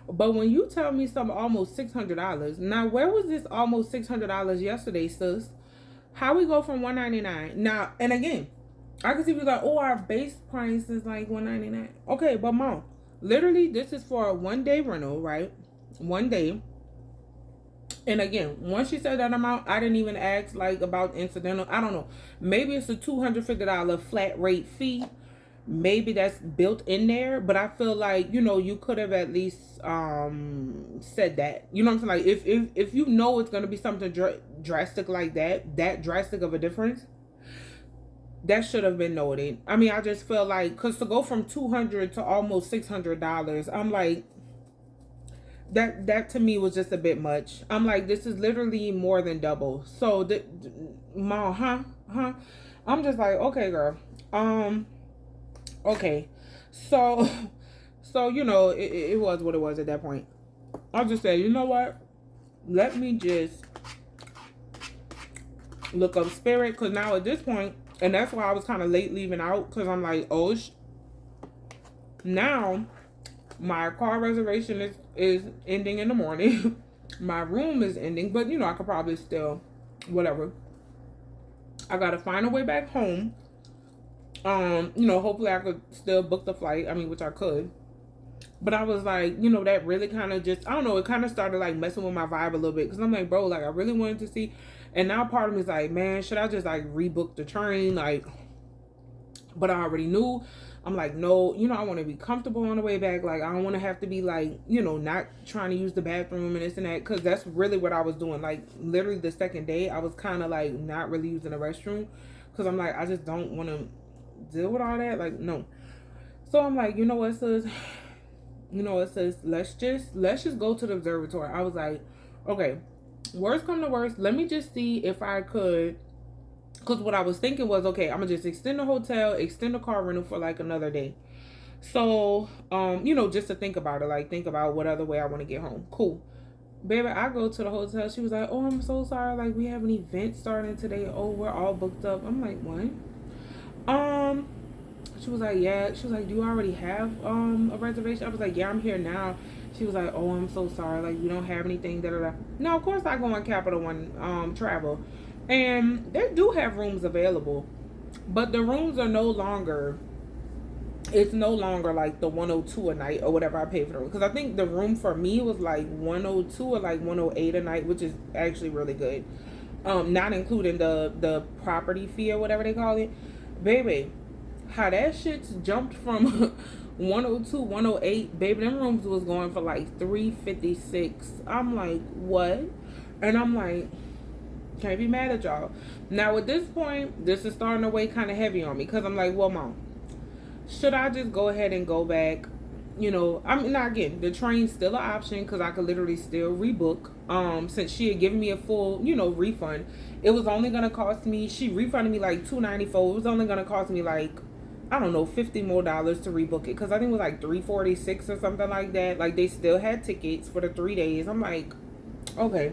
But when you tell me something almost $600, now where was this almost $600 yesterday, sis? How we go from $199? Now, and again, I can see people like, oh, our base price is like $199. Okay, but mom, literally, this is for a 1-day rental, right? 1 day. And again, once she said that amount, I didn't even ask like about incidental. I don't know. Maybe it's a $250 flat rate fee. Maybe that's built in there. But I feel like, you know, you could have at least said that. You know what I'm saying? Like if you know it's gonna be something drastic like that drastic of a difference, that should have been noted. I mean, I just feel like, because to go from $200 to almost $600, I'm like, that to me was just a bit much. I'm like, this is literally more than double. So mom, I'm just like, okay, girl. Okay. So you know, it was what it was at that point. I just said, you know what? Let me just look up Spirit, because now at this point, and that's why I was kind of late leaving out, because I'm like, oh, now My car reservation is ending in the morning. My room is ending, but I could probably still, whatever. I gotta find a way back home. Hopefully I could still book the flight. I mean, which I could. But I was like, that really kind of just, I don't know, it kind of started like messing with my vibe a little bit. Cause I'm like, bro, like I really wanted to see. And now part of me is like, man, should I just like rebook the train? Like, but I already knew. I'm like, no, I want to be comfortable on the way back. Like, I don't want to have to be like, not trying to use the bathroom and this and that. Cause that's really what I was doing. Like, literally the second day, I was kind of like not really using the restroom. Cause I'm like, I just don't want to deal with all that. Like, no. So I'm like, what, sis? Let's just go to the observatory. I was like, okay, worst come to worst, let me just see if I could. Because what I was thinking was, okay, I'm gonna just extend the hotel, extend the car rental for like another day. So, just to think about it, like think about what other way I want to get home. Cool. Baby, I go to the hotel. She was like, oh, I'm so sorry. Like, we have an event starting today. Oh, we're all booked up. I'm like, what? She was like, yeah. She was like, do you already have a reservation? I was like, yeah, I'm here now. She was like, oh, I'm so sorry. Like, you don't have anything. Da da da. No, of course I go on Capital One Travel, and they do have rooms available, but the rooms are no longer. It's no longer like the 102 a night or whatever I paid for it. Because I think the room for me was like 102 or like 108 a night, which is actually really good. Not including the property fee or whatever they call it. Baby, how that shit's jumped from 102, 108, baby, them rooms was going for like 356. I'm like, what? And I'm like, can't be mad at y'all. Now at this point, this is starting to weigh kind of heavy on me because I'm like, well, mom, should I just go ahead and go back? I mean, not again, the train's still an option because I could literally still rebook. Since she had given me a full, refund, it was only gonna cost me. She refunded me like $294. It was only gonna cost me like, I don't know, $50 more to rebook it because I think it was like $346 or something like that. Like they still had tickets for the 3 days. I'm like, okay.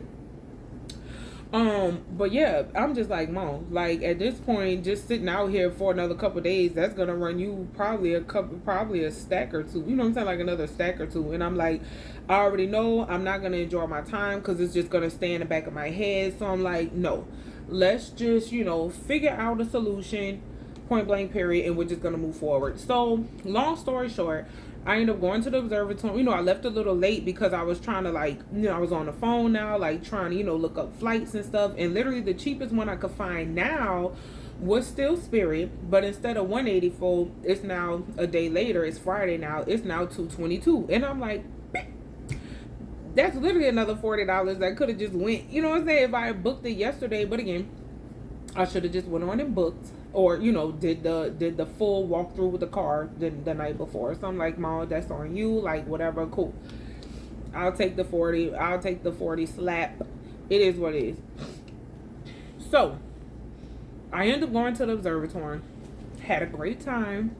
But yeah, I'm just like, mom, like at this point, just sitting out here for another couple of days, that's gonna run you probably a stack or two. You know what I'm saying? Like another stack or two. And I'm like, I already know I'm not gonna enjoy my time because it's just gonna stay in the back of my head. So I'm like, no, let's just, figure out a solution, point blank period, and we're just gonna move forward. So long story short, I ended up going to the observatory. I left a little late because I was trying to I was on the phone now, like trying to, look up flights and stuff. And literally the cheapest one I could find now was still Spirit, but instead of 184, it's now a day later. It's Friday now. It's now 222, and I'm like, that's literally another $40 that could have just went. You know what I'm saying? If I had booked it yesterday, but again, I should have just went on and booked, or did the full walkthrough with the car the night before. So I'm like, mom, that's on you. Like whatever, cool. I'll take the 40. I'll take the 40 slap. It is what it is. So I ended up going to the observatory. Had a great time.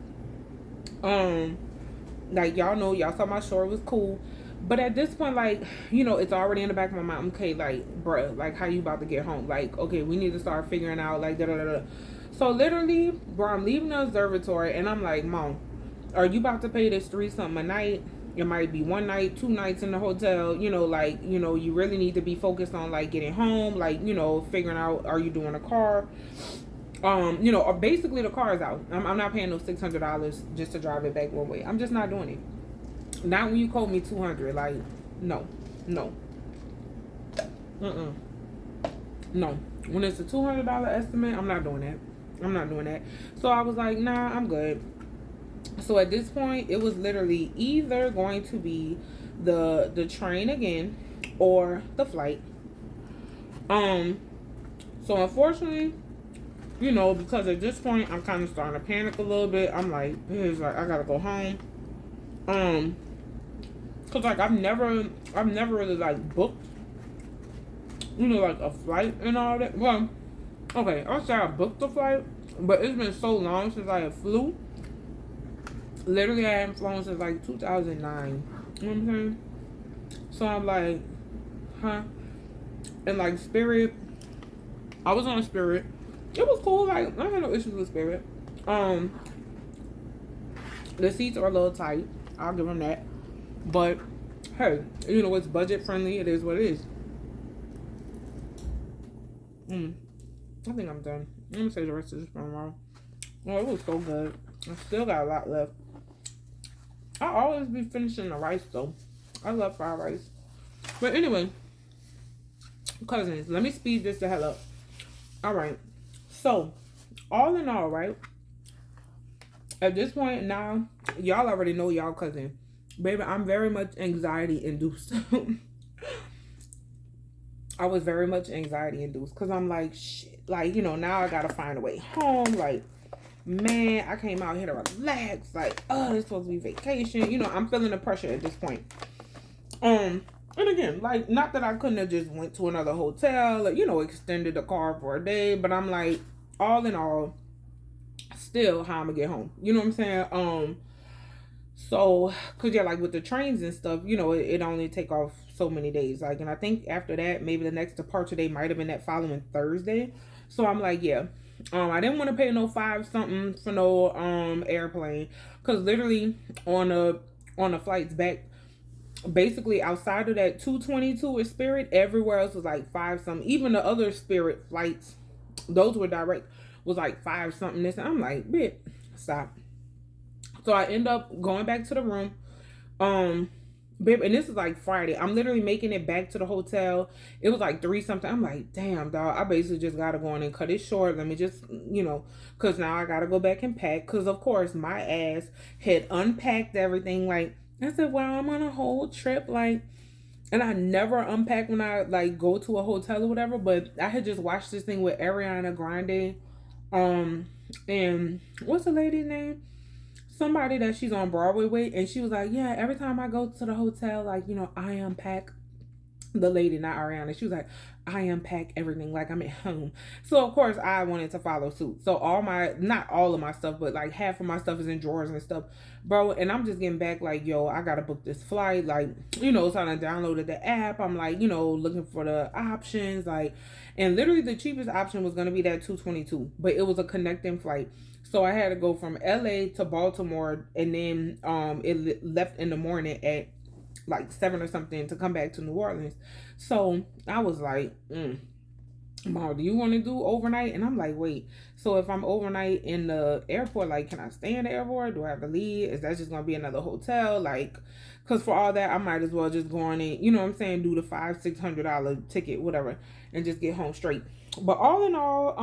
Like y'all know, y'all saw my short was cool. But at this point, like, it's already in the back of my mind. Okay, like, bruh, like, how you about to get home? Like, okay, we need to start figuring out, like, da-da-da-da. So, literally, bro, I'm leaving the observatory, and I'm like, mom, are you about to pay this $3-something a night? It might be 1 night, 2 nights in the hotel. You really need to be focused on, like, getting home. Like, figuring out, are you doing a car? Or basically the car is out. I'm not paying no $600 just to drive it back one way. I'm just not doing it. Not when you quote me $200. Like, no. No. When it's a $200 estimate, I'm not doing that. So I was like, nah, I'm good. So at this point, it was literally either going to be the train again or the flight. So unfortunately, because at this point I'm kind of starting to panic a little bit. I'm like, I gotta go home. Cause like I've never really like booked, like a flight and all that. Well, okay, I'll say I booked the flight, but it's been so long since I have flew. Literally, I haven't flown since like 2009. You know what I'm saying? So I'm like, huh? And like Spirit, I was on Spirit. It was cool. Like I had no issues with Spirit. The seats are a little tight. I'll give them that. But hey, it's budget friendly. It is what it is. I think I'm done. I'm gonna say the rest of this from tomorrow. Oh, it was so good. I still got a lot left. I always be finishing the rice though. I love fried rice. But anyway, cousins, let me speed this the hell up. All right. So, all in all, right? At this point now, y'all already know y'all cousin. Baby, I'm very much anxiety induced. I was very much anxiety induced because I'm like, shit. Like, now I gotta find a way home. Like, man, I came out here to relax. Like, oh, it's supposed to be vacation. I'm feeling the pressure at this point. And again, like, not that I couldn't have just went to another hotel, like, extended the car for a day, but I'm like, all in all, still how I'm gonna get home. You know what I'm saying? So, cause yeah, like with the trains and stuff, it only take off so many days. Like, and I think after that, maybe the next departure day might have been that following Thursday. So I'm like, yeah. I didn't want to pay no 5 something for no airplane, cause literally on the flights back, basically outside of that 222 with Spirit, everywhere else was like 5 something. Even the other Spirit flights, those were direct, was like 5 something. This, and I'm like, bitch, stop. So I end up going back to the room. Babe, and this is like Friday. I'm literally making it back to the hotel. It was like 3 something. I'm like, damn, dog. I basically just gotta go in and cut it short. Let me just, cause now I gotta go back and pack. Cause of course my ass had unpacked everything. Like, I said, well, I'm on a whole trip. Like, and I never unpack when I like go to a hotel or whatever. But I had just watched this thing with Ariana Grande. And what's the lady's name? Somebody that she's on Broadway with, and she was like, yeah, every time I go to the hotel, like, I unpack. The lady, not Ariana, she was like, I unpack everything like I'm at home. So of course I wanted to follow suit. So not all of my stuff, but like half of my stuff is in drawers and stuff, bro. And I'm just getting back like, yo, I gotta book this flight. Like, so I downloaded the app. I'm like, looking for the options, like, and literally the cheapest option was gonna be that 222, but it was a connecting flight. So I had to go from LA to Baltimore, and then it left in the morning at like 7 or something to come back to New Orleans. So I was like, Mom, do you want to do overnight? And I'm like, wait, so if I'm overnight in the airport, like, can I stay in the airport? Do I have to leave? Is that just gonna be another hotel? Like, cause for all that, I might as well just go on and, you know what I'm saying, do the $500-600 ticket, whatever, and just get home straight. But all in all,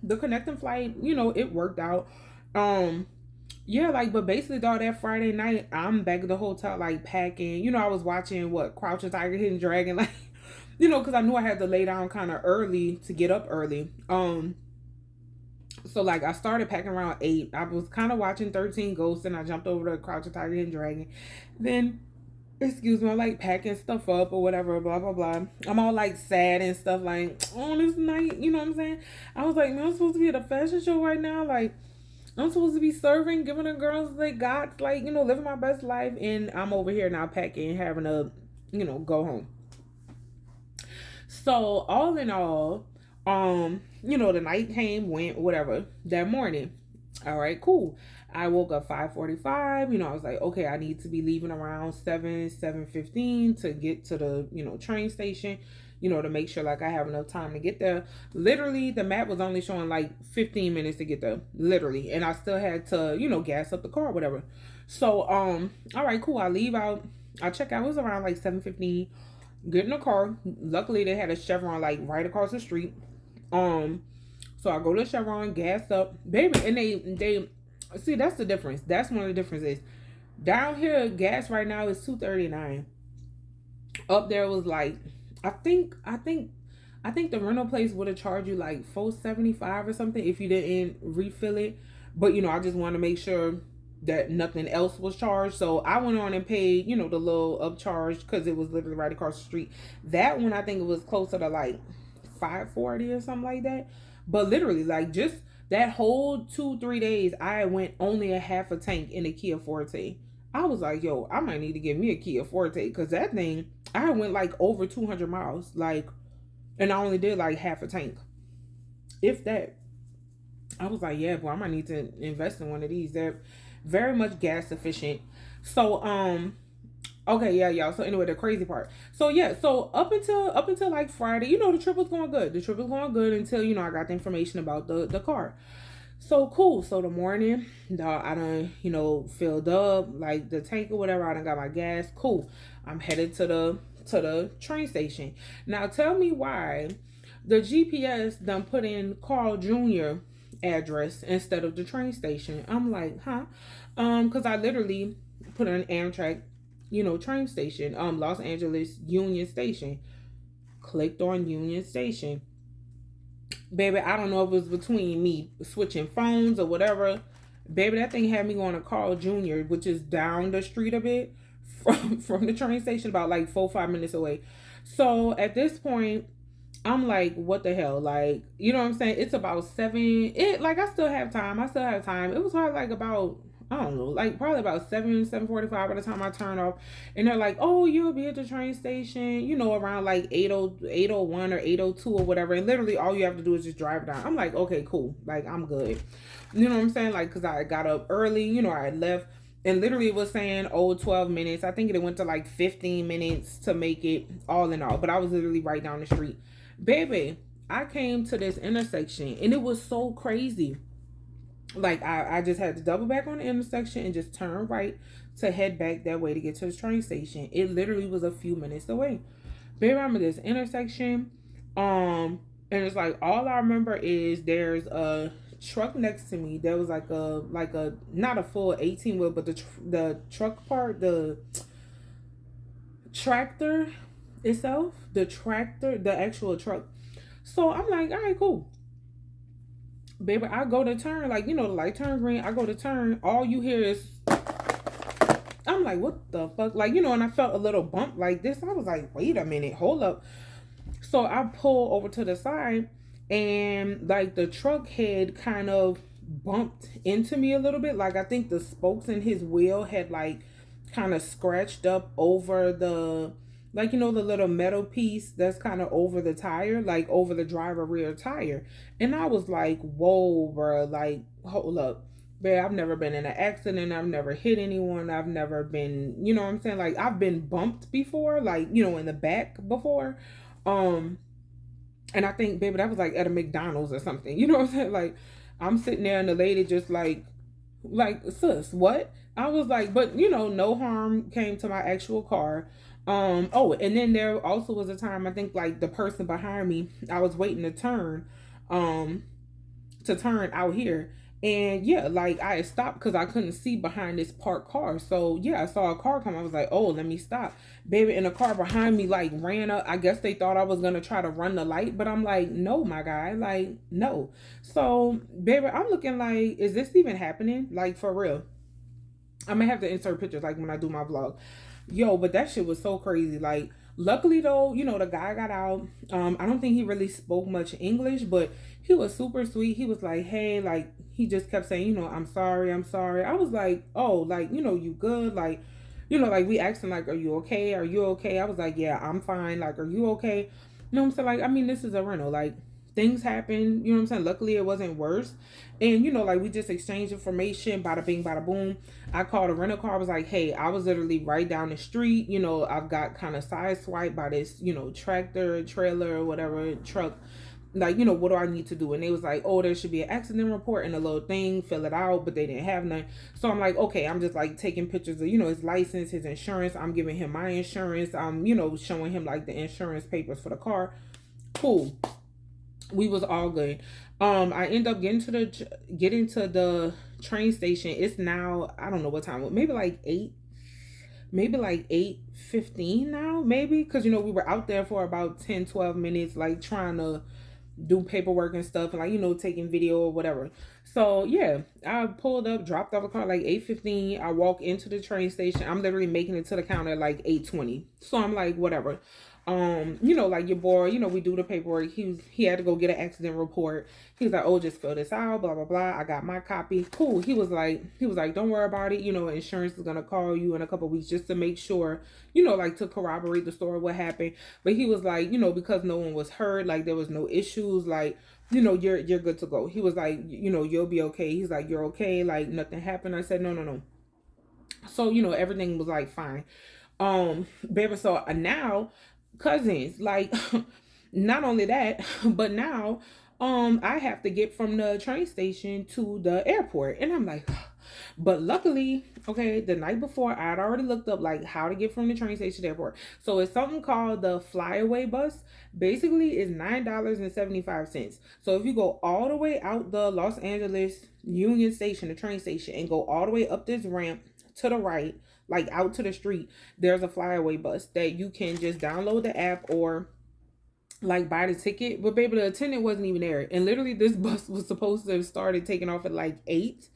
the connecting flight, it worked out. Yeah, like, but basically, though, that Friday night, I'm back at the hotel, like, packing. I was watching, Crouching Tiger, Hidden Dragon, like, because I knew I had to lay down kind of early to get up early. So, like, I started packing around 8. I was kind of watching 13 Ghosts, and I jumped over to Crouching Tiger, Hidden Dragon. Then, excuse me, I'm, like, packing stuff up or whatever, blah, blah, blah. I'm all, like, sad and stuff, like, on this night, you know what I'm saying? I was like, man, I'm supposed to be at a fashion show right now, like, I'm supposed to be serving, giving the girls they got, like, living my best life. And I'm over here now packing, having to, go home. So, all in all, the night came, went, whatever, that morning. All right, cool. I woke up 5:45. I was like, okay, I need to be leaving around 7:15 to get to the, train station, to make sure like I have enough time to get there. Literally, the map was only showing like 15 minutes to get there, literally. And I still had to, gas up the car, whatever. So, all right, cool. I leave out. I check out. It was around like 7:15. Get in the car. Luckily, they had a Chevron like right across the street. So I go to Chevron, gas up, baby, and they see, that's the difference. That's one of the differences. Down here, gas right now is $2.39. Up there was like, I think the rental place would have charged you like $4.75 or something if you didn't refill it. But I just want to make sure that nothing else was charged. So I went on and paid, the little upcharge because it was literally right across the street. That one, I think it was closer to like $5.40 or something like that. But literally, like, just that whole 2-3 days, I went only a half a tank in a Kia Forte. I was like, yo, I might need to get me a Kia Forte because that thing, I went like over 200 miles, like, and I only did like half a tank, if that. I was like, yeah, boy, I might need to invest in one of these. They're very much gas efficient. So, Okay, yeah, y'all. So anyway, the crazy part. So yeah, so up until like Friday, the trip was going good. The trip was going good until I got the information about the car. So cool. So the morning, I done filled up like the tank or whatever. I done got my gas. Cool. I'm headed to the train station. Now tell me why the GPS done put in Carl Jr. address instead of the train station. I'm like, huh? Because I literally put in Amtrak, train station, Los Angeles Union Station. Clicked on Union Station. Baby, I don't know if it was between me switching phones or whatever. Baby, that thing had me going to Carl Jr., which is down the street a bit from the train station, about like 4 or 5 minutes away. So at this point, I'm like, what the hell? Like, you know what I'm saying? It's about seven. I still have time. I still have time. It was probably like about, I don't know, like probably about 7:45 by the time I turn off. And they're like, oh, you'll be at the train station, around like 8:01 or 8:02 or whatever. And literally all you have to do is just drive down. I'm like, okay, cool. Like, I'm good. You know what I'm saying? Like, because I got up early, I had left. And literally it was saying, 12 minutes. I think it went to like 15 minutes to make it all in all. But I was literally right down the street. Baby, I came to this intersection and it was so crazy. Like I just had to double back on the intersection and just turn right to head back that way to get to the train station. It literally was a few minutes away. Baby, I'm at this intersection. And it's like all I remember is there's a truck next to me. There was like a not a full 18 wheel, but the truck part, the tractor itself, the actual truck. So I'm like, all right, cool. Baby, I go to turn, like, the light turn green. I go to turn. All you hear is, I'm like, what the fuck? Like, and I felt a little bump like this. I was like, wait a minute, hold up. So I pull over to the side and like the truck head kind of bumped into me a little bit. Like, I think the spokes in his wheel had like kind of scratched up over the, like, the little metal piece that's kind of over the tire, like over the driver rear tire. And I was like, whoa, bro, like, hold up. Babe, I've never been in an accident. I've never hit anyone. I've never been, you know what I'm saying? Like, I've been bumped before, like, in the back before. Um, and I think, baby, that was like at a McDonald's or something. You know what I'm saying? Like, I'm sitting there and the lady just like, sis, what? I was like, but no harm came to my actual car. Oh, and then there also was a time, I think, like the person behind me, I was waiting um to turn out here. And yeah, like I had stopped because I couldn't see behind this parked car. So yeah, I saw a car come. I was like, oh, let me stop. Baby, and the car behind me like ran up. I guess they thought I was gonna try to run the light, but I'm like, no, my guy, like, no. So, baby, I'm looking like, is this even happening? Like, for real. I may have to insert pictures like when I do my vlog. Yo, but that shit was so crazy. Like, luckily though, the guy got out. I don't think he really spoke much English, but he was super sweet. He was like, hey, like, he just kept saying, I'm sorry, I'm sorry. I was like, oh, like, you good? Like, like we asked him, like, are you okay? Are you okay? I was like, yeah, I'm fine. Like, are you okay? You know what I'm saying? Like, I mean, this is a rental. Like, things happen, you know what I'm saying? Luckily it wasn't worse. And like we just exchanged information, bada bing, bada boom. I called a rental car. I was like, hey, I was literally right down the street. I've got kind of sideswiped by this, tractor, trailer, whatever, truck. Like, what do I need to do? And they was like, oh, there should be an accident report and a little thing, fill it out, but they didn't have none. So I'm like, okay, I'm just like taking pictures of, his license, his insurance. I'm giving him my insurance. I'm, showing him like the insurance papers for the car. Cool. We was all good. I end up getting to the train station. It's now, I don't know what time, maybe like 8:15 now, maybe, because we were out there for about 10-12 minutes, like trying to do paperwork and stuff, and like taking video or whatever. So yeah, I pulled up, dropped off the car like 8:15. I walk into the train station. I'm literally making it to the counter at like 8:20. So I'm like, whatever. Like your boy, we do the paperwork. He had to go get an accident report. He was like, oh, just fill this out, blah blah blah. I got my copy. Cool. He was like, don't worry about it. Insurance is gonna call you in a couple weeks just to make sure, like to corroborate the story, what happened. But he was like, because no one was hurt, like there was no issues, like, you're good to go. He was like, you'll be okay. He's like, you're okay, like nothing happened. I said, no. So, everything was like fine. Baby, so now cousins, like, not only that, but now I have to get from the train station to the airport. And I'm like, but luckily, okay, the night before I had already looked up like how to get from the train station to the airport. So it's something called the flyaway bus. Basically it's $9.75. So if you go all the way out the Los Angeles Union Station, the train station, and go all the way up this ramp to the right, like out to the street, there's a flyaway bus that you can just download the app or like buy the ticket. But baby, the attendant wasn't even there. And literally this bus was supposed to have started taking off at like 8.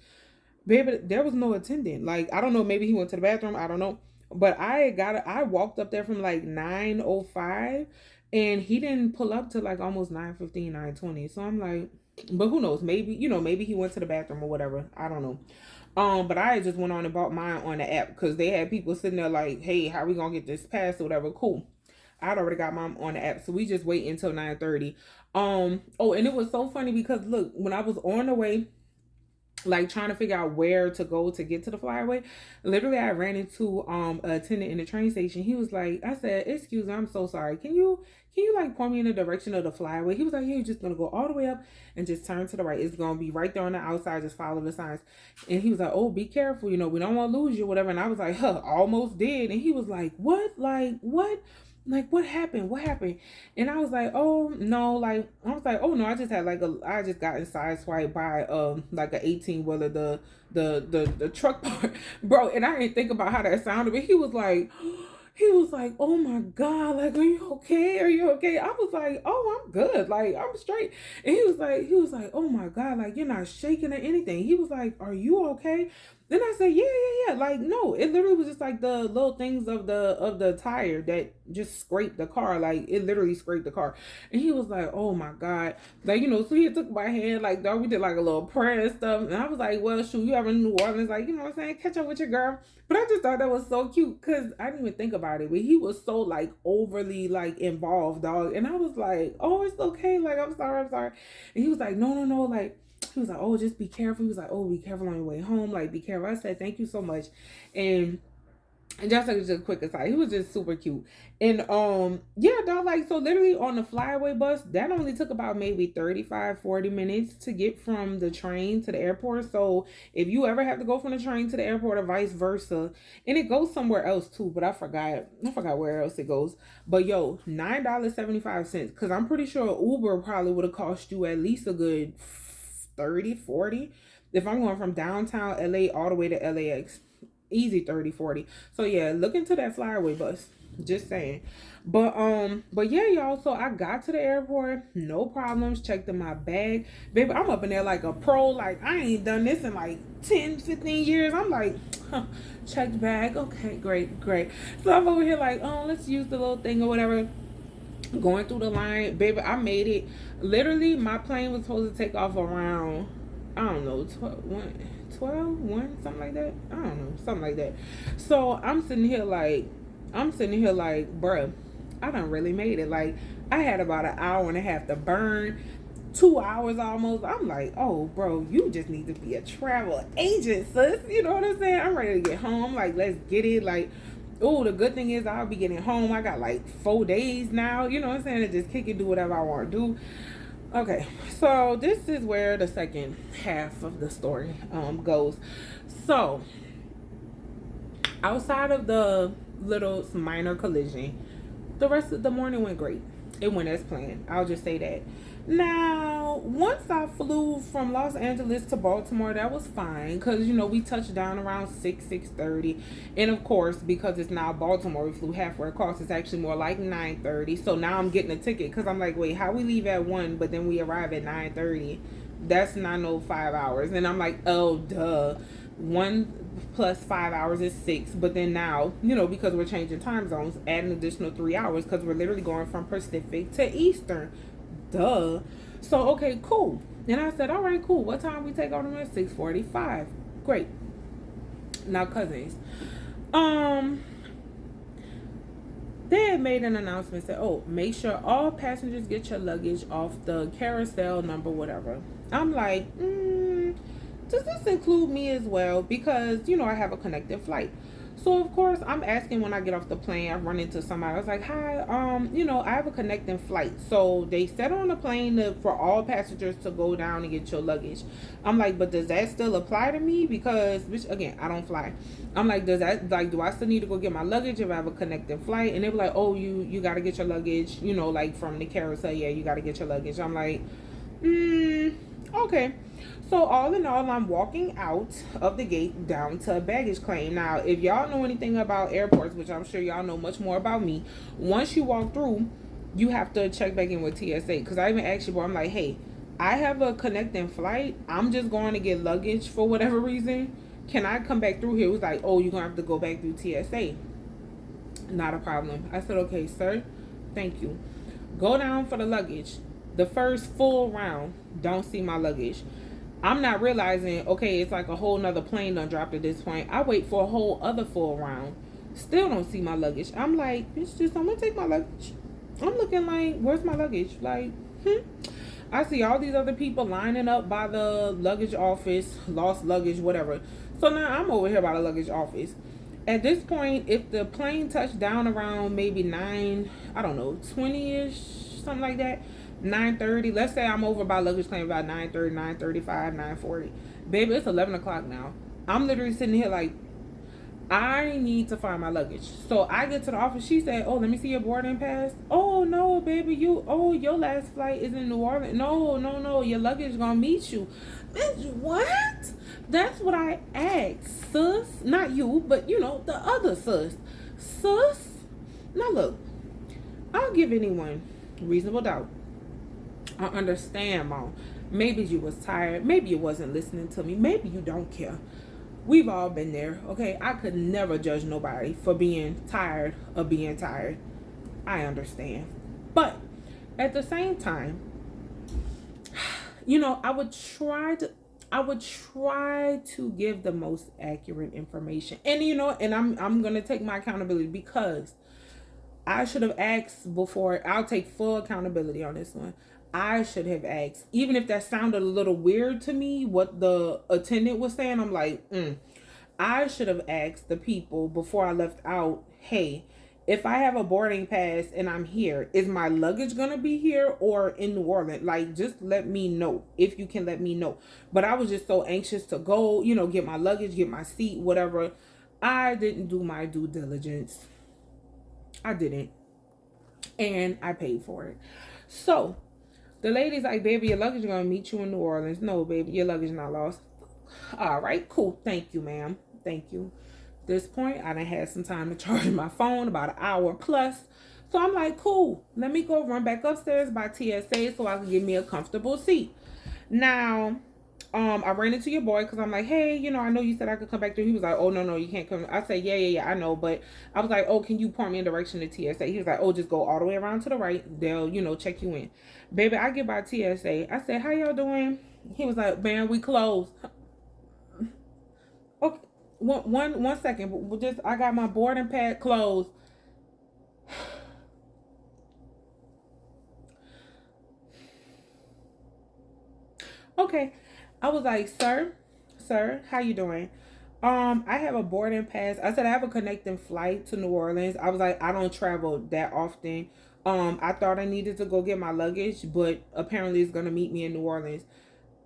Baby, there was no attendant. Like, I don't know, maybe he went to the bathroom, I don't know. But I walked up there from like 9:05, and he didn't pull up to like almost 9:15, 9:20. So I'm like, but who knows? Maybe, maybe he went to the bathroom or whatever. I don't know. But I just went on and bought mine on the app because they had people sitting there like, hey, how we gonna get this passed or whatever. Cool. I'd already got mine on the app, so we just wait until 9:30. Oh, and it was so funny because look, when I was on the way, like trying to figure out where to go to get to the flyaway, literally I ran into a attendant in the train station. He was like, I said, excuse me, I'm so sorry, can you like point me in the direction of the flyaway? He was like, yeah, you're just gonna go all the way up and just turn to the right. It's gonna be right there on the outside, just follow the signs. And he was like, oh, be careful, we don't want to lose you, whatever. And I was like, huh, almost did. And he was like, what? Like what? Like what happened? What happened? And I was like, oh no, like I was like, oh no, I just had like I just got sideswiped by like a 18-wheeler, the truck part, bro. And I didn't think about how that sounded, but he was like, oh my God, like, are you okay? Are you okay? I was like, oh, I'm good. Like, I'm straight. And he was like, oh my God, like, you're not shaking or anything. He was like, are you okay? Then I said, yeah, yeah, yeah. Like, no, it literally was just like the little things of the tire that just scraped the car. Like, it literally scraped the car. And he was like, oh my God. Like, so he took my hand, like, dog, we did like a little prayer and stuff. And I was like, well, shoot, you ever in New Orleans? Like, you know what I'm saying? Catch up with your girl. But I just thought that was so cute because I didn't even think about it. But he was so like overly like involved, dog. And I was like, oh, it's okay. Like, I'm sorry, I'm sorry. And he was like, no, no, no. Like, he was like, oh, just be careful. He was like, oh, be careful on your way home. Like, be careful. I said, thank you so much. And just like just a quick aside, he was just super cute. And yeah, dog, like, so literally on the flyaway bus, that only took about maybe 35-40 minutes to get from the train to the airport. So if you ever have to go from the train to the airport or vice versa, and it goes somewhere else too, but I forgot where else it goes. But yo, $9.75, because I'm pretty sure Uber probably would have cost you at least a good 30-40 if I'm going from downtown LA all the way to LAX. Easy 30-40. So yeah, look into that flyaway bus, just saying. But yeah, y'all, so I got to the airport, no problems, checked in my bag. Baby, I'm up in there like a pro. Like, I ain't done this in like 10-15 years. I'm like, checked bag, okay, great. So I'm over here like, oh, let's use the little thing or whatever, going through the line. Baby, I made it. Literally, my plane was supposed to take off around, I don't know, 12, something like that. I don't know, something like that. So I'm sitting here like, bruh, I done really made it. Like, I had about an hour and a half to burn, 2 hours almost. I'm like, oh, bro, you just need to be a travel agent, sis. You know what I'm saying? I'm ready to get home. Like, let's get it. Like, oh, the good thing is I'll be getting home. I got like 4 days now. You know what I'm saying? To just kick it, do whatever I want to do. Okay, so this is where the second half of the story goes. So, outside of the little minor collision, the rest of the morning went great. It went as planned. I'll just say that. Now, once I flew from Los Angeles to Baltimore, that was fine because, we touched down around 6:30. And of course, because it's now Baltimore, we flew halfway across. It's actually more like 9:30. So now I'm getting a ticket because I'm like, wait, how we leave at 1, but then we arrive at 9:30? That's 905 hours. And I'm like, oh, duh. 1 plus 5 hours is 6. But then now, because we're changing time zones, add an additional 3 hours because we're literally going from Pacific to Eastern. Duh. So, okay, cool. And I said, all right, cool. What time we take on at 6:45? Great. Now, cousins. They had made an announcement, said, oh, make sure all passengers get your luggage off the carousel number, whatever. I'm like, does this include me as well? Because, I have a connecting flight. So of course I'm asking when I get off the plane. I run into somebody. I was like, "Hi, I have a connecting flight." So they said on the plane for all passengers to go down and get your luggage. I'm like, "But does that still apply to me? Because which again, I don't fly." I'm like, "Does that like do I still need to go get my luggage if I have a connecting flight?" And they were like, "Oh, you got to get your luggage. Like from the carousel. Yeah, you got to get your luggage." I'm like, okay. So all in all, I'm walking out of the gate down to a baggage claim. Now, if y'all know anything about airports, which I'm sure y'all know much more about me, once you walk through, you have to check back in with TSA. Because I even asked you, boy, I'm like, hey, I have a connecting flight. I'm just going to get luggage for whatever reason. Can I come back through here? It was like, oh, you're going to have to go back through TSA. Not a problem. I said, okay, sir. Thank you. Go down for the luggage. The first full round, don't see my luggage. I'm not realizing, okay, it's like a whole nother plane done dropped at this point. I wait for a whole other full round. Still don't see my luggage. I'm like, bitch, I'm gonna take my luggage. I'm looking like, where's my luggage? Like, I see all these other people lining up by the luggage office, lost luggage, whatever. So now I'm over here by the luggage office. At this point, if the plane touched down around maybe 20-ish, something like that, 9:30. Let's say I'm over by luggage claim about 9:30, 9:35, 9:40. Baby, it's 11 o'clock now. I'm literally sitting here like, I need to find my luggage. So I get to the office. She said, "Oh, let me see your boarding pass." "Oh no, baby, your last flight is in New Orleans." "No, no, no, your luggage gonna meet you." Bitch, what? That's what I asked, sus. Not you, but the other sus. Sus. Now look, I'll give anyone reasonable doubt. I understand, Mom. Maybe you was tired. Maybe you wasn't listening to me. Maybe you don't care. We've all been there, okay? I could never judge nobody for being tired of being tired. I understand. But at the same time, I would try to give the most accurate information. And I'm going to take my accountability because I should have asked before. I'll take full accountability on this one. I should have asked, even if that sounded a little weird to me, what the attendant was saying. I'm like, I should have asked the people before I left out, hey, if I have a boarding pass and I'm here, is my luggage gonna be here or in New Orleans? Like, just let me know if you can let me know. But I was just so anxious to go, get my luggage, get my seat, whatever. I didn't do my due diligence. I didn't. And I paid for it. So the lady's like, "Baby, your luggage is gonna meet you in New Orleans." "No, baby, your luggage not lost." "All right, cool. Thank you, ma'am. Thank you." At this point, I done had some time to charge my phone, about an hour plus. So I'm like, cool. Let me go run back upstairs by TSA so I can get me a comfortable seat. Now, I ran into your boy because I'm like, hey, I know you said I could come back there. He was like, "Oh, no, no, you can't come." I said, yeah, I know. But I was like, "Oh, can you point me in direction to TSA?" He was like, "Oh, just go all the way around to the right. They'll, check you in." Baby, I get by TSA. I said, "How y'all doing?" He was like, "Man, we closed." Okay, one second. But just I got my boarding pad closed. Okay. I was like, sir, how you doing?" I have a boarding pass. I said I have a connecting flight to New Orleans. I was like, I don't travel that often. I thought I needed to go get my luggage, but apparently it's gonna meet me in New Orleans.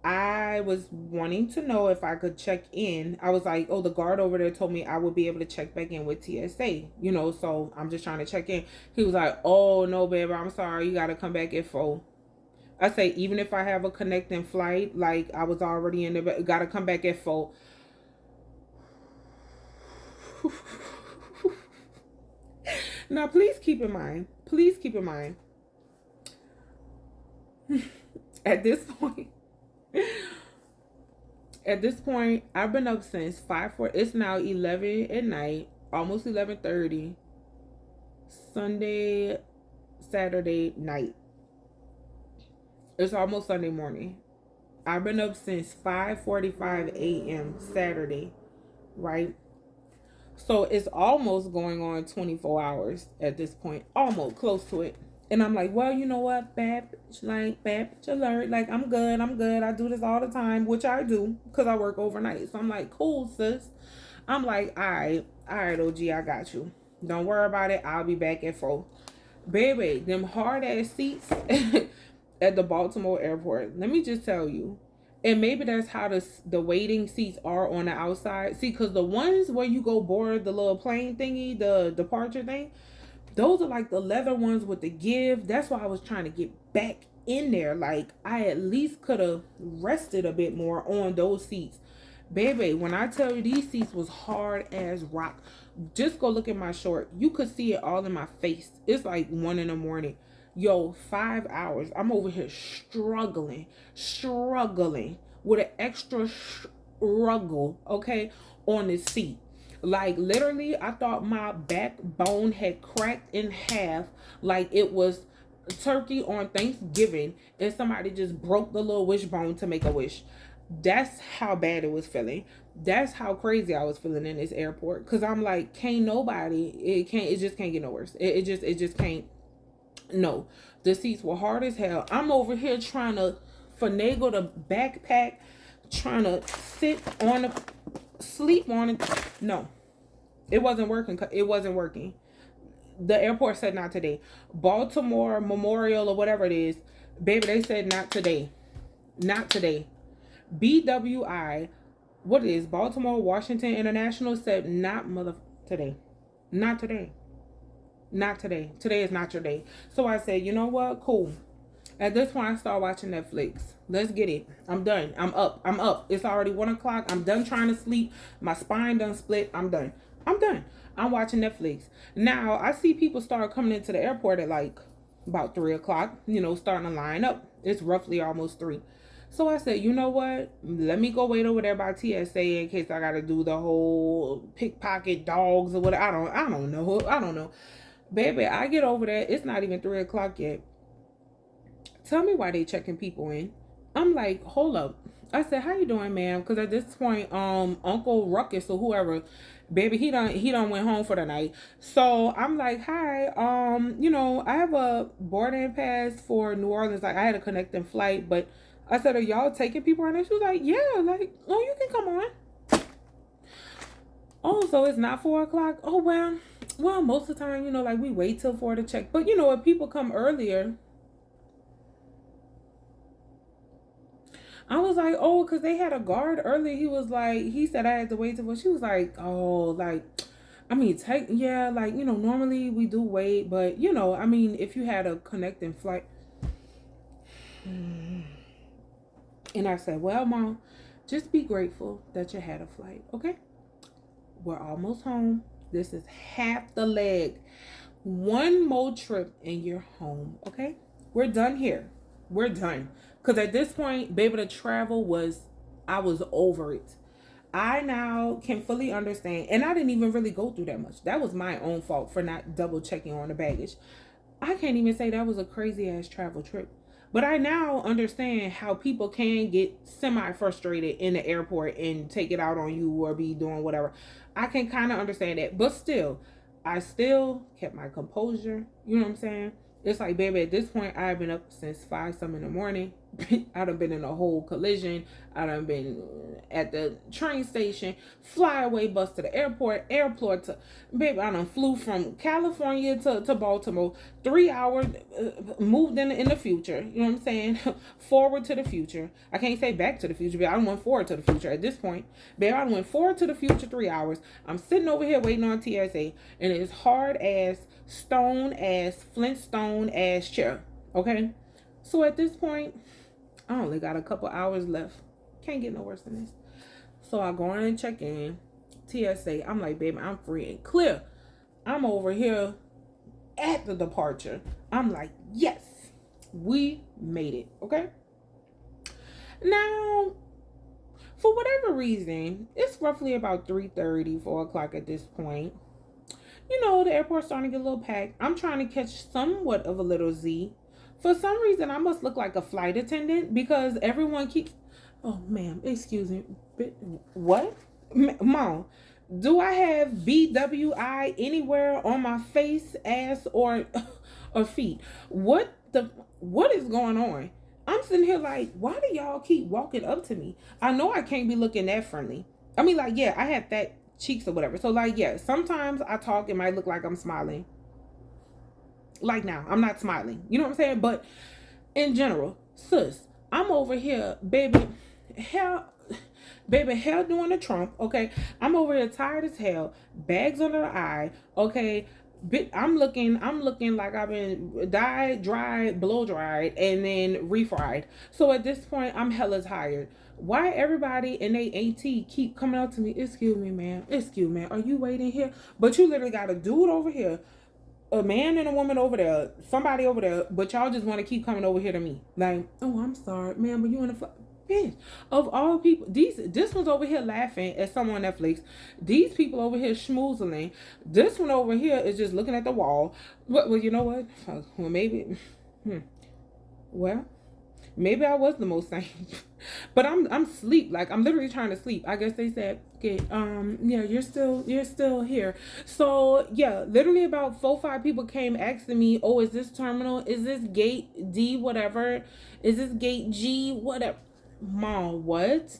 I was wanting to know if I could check in. I was like, oh, the guard over there told me I would be able to check back in with TSA, so I'm just trying to check in. He was like, "Oh, no, baby, I'm sorry. You got to come back at 4." I say, even if I have a connecting flight, like I was already in the, got to come back at 4. Now, please keep in mind, at this point, I've been up since 5:4. It's now 11 at night, almost 11:30. Sunday, Saturday night. It's almost Sunday morning. I've been up since 5:45 a.m. Saturday, right? So it's almost going on 24 hours at this point, almost close to it. And I'm like, well, you know what, bad bitch alert. Like, I'm good. I do this all the time, which I do because I work overnight. So I'm like, cool, sis. I'm like, all right, OG, I got you. Don't worry about it. I'll be back at 4. Baby, them hard ass seats at the Baltimore airport. Let me just tell you. And maybe that's how the waiting seats are on the outside. See, because the ones where you go board the little plane thingy, the departure thing, those are like the leather ones with the give. That's why I was trying to get back in there. Like, I at least could have rested a bit more on those seats. Baby, when I tell you these seats was hard as rock, just go look at my short. You could see it all in my face. It's like 1 in the morning. Yo, 5 hours. I'm over here struggling with an extra struggle, okay, on this seat. Like, literally, I thought my backbone had cracked in half, like it was turkey on Thanksgiving and somebody just broke the little wishbone to make a wish. That's how bad it was feeling. That's how crazy I was feeling in this airport. Cause I'm like, can't nobody, it just can't get no worse. It just can't. No, the seats were hard as hell. I'm over here trying to finagle the backpack, trying to sit on the, sleep on it. No, it wasn't working. It wasn't working. The airport said not today. Baltimore Memorial or whatever it is, baby, they said not today. Not today. BWI, what it is, Baltimore Washington International said not today. Not today. Not today. Today is not your day. So I said, you know what? Cool. At this point, I start watching Netflix. Let's get it. I'm done. I'm up. It's already 1 o'clock. I'm done trying to sleep. My spine done split. I'm done. I'm watching Netflix. Now, I see people start coming into the airport at like about 3 o'clock, starting to line up. It's roughly almost 3. So I said, you know what? Let me go wait over there by TSA in case I got to do the whole pickpocket dogs or whatever. I don't know. Baby, I get over there. It's not even 3 o'clock yet. Tell me why they checking people in. I'm like, hold up. I said, how you doing, ma'am? Because at this point, Uncle Ruckus or whoever, baby, he done went home for the night. So I'm like, hi, I have a boarding pass for New Orleans. Like, I had a connecting flight, but I said, are y'all taking people right now? She was like, yeah, like, oh, you can come on. Oh, so it's not 4 o'clock? Oh, well, most of the time, like we wait till 4 to check. But, if people come earlier, I was like, oh, because they had a guard earlier. He said I had to wait till 4. She was like, oh, like, I mean, normally we do wait. But, if you had a connecting flight. And I said, well, Mom, just be grateful that you had a flight, okay? We're almost home. This is half the leg. One more trip and you're home, okay? We're done here. We're done. Because at this point, baby, the travel I was over it. I now can fully understand. And I didn't even really go through that much. That was my own fault for not double checking on the baggage. I can't even say that was a crazy ass travel trip. But I now understand how people can get semi-frustrated in the airport and take it out on you or be doing whatever. I can kind of understand that. But still, I still kept my composure. You know what I'm saying? It's like, baby, at this point, I've been up since 5 some in the morning. I done been in a whole collision. I done been at the train station, flyaway bus to the airport to, baby, I done flew from California to Baltimore, 3 hours, moved in the future, you know what I'm saying? Forward to the future. I can't say back to the future, but I went forward to the future at this point. Baby, I went forward to the future 3 hours. I'm sitting over here waiting on TSA, and it's hard ass, Flintstone ass chair, okay? So at this point, I only got a couple hours left. Can't get no worse than this. So I go in and check in. TSA. I'm like, baby, I'm free and clear. I'm over here at the departure. I'm like, yes, we made it. Okay. Now, for whatever reason, it's roughly about 3:30, 4 o'clock at this point. The airport's starting to get a little packed. I'm trying to catch somewhat of a little Z. For some reason, I must look like a flight attendant because everyone keeps... Oh, ma'am, excuse me. What? Mom, do I have BWI anywhere on my face, ass, or feet? What is going on? I'm sitting here like, why do y'all keep walking up to me? I know I can't be looking that friendly. I mean, like, yeah, I have cheeks or whatever. So like, yeah, sometimes I talk, it might look like I'm smiling. Like now, I'm not smiling. You know what I'm saying? But in general, sis, I'm over here, baby, hell, baby, hell doing the Trump, okay? I'm over here tired as hell, bags under the eye, okay? I'm looking like I've been dyed, dried, blow dried, and then refried. So at this point, I'm hella tired. Why everybody in they AT keep coming up to me? Excuse me, ma'am. Excuse me, are you waiting here? But you literally got a dude over here, a man and a woman over there, somebody over there, but y'all just want to keep coming over here to me. Like, oh, I'm sorry, man, but you in the bitch. Of all people, this one's over here laughing at someone on Netflix. These people over here schmoozling. This one over here is just looking at the wall. Well, you know what? Well, maybe. Well, maybe I was the most sane. But I'm sleep. Like I'm literally trying to sleep. I guess they said, okay, yeah, you're still here. So yeah, literally about 4-5 people came asking me, oh, is this terminal? Is this gate D whatever? Is this gate G whatever? Mom, what?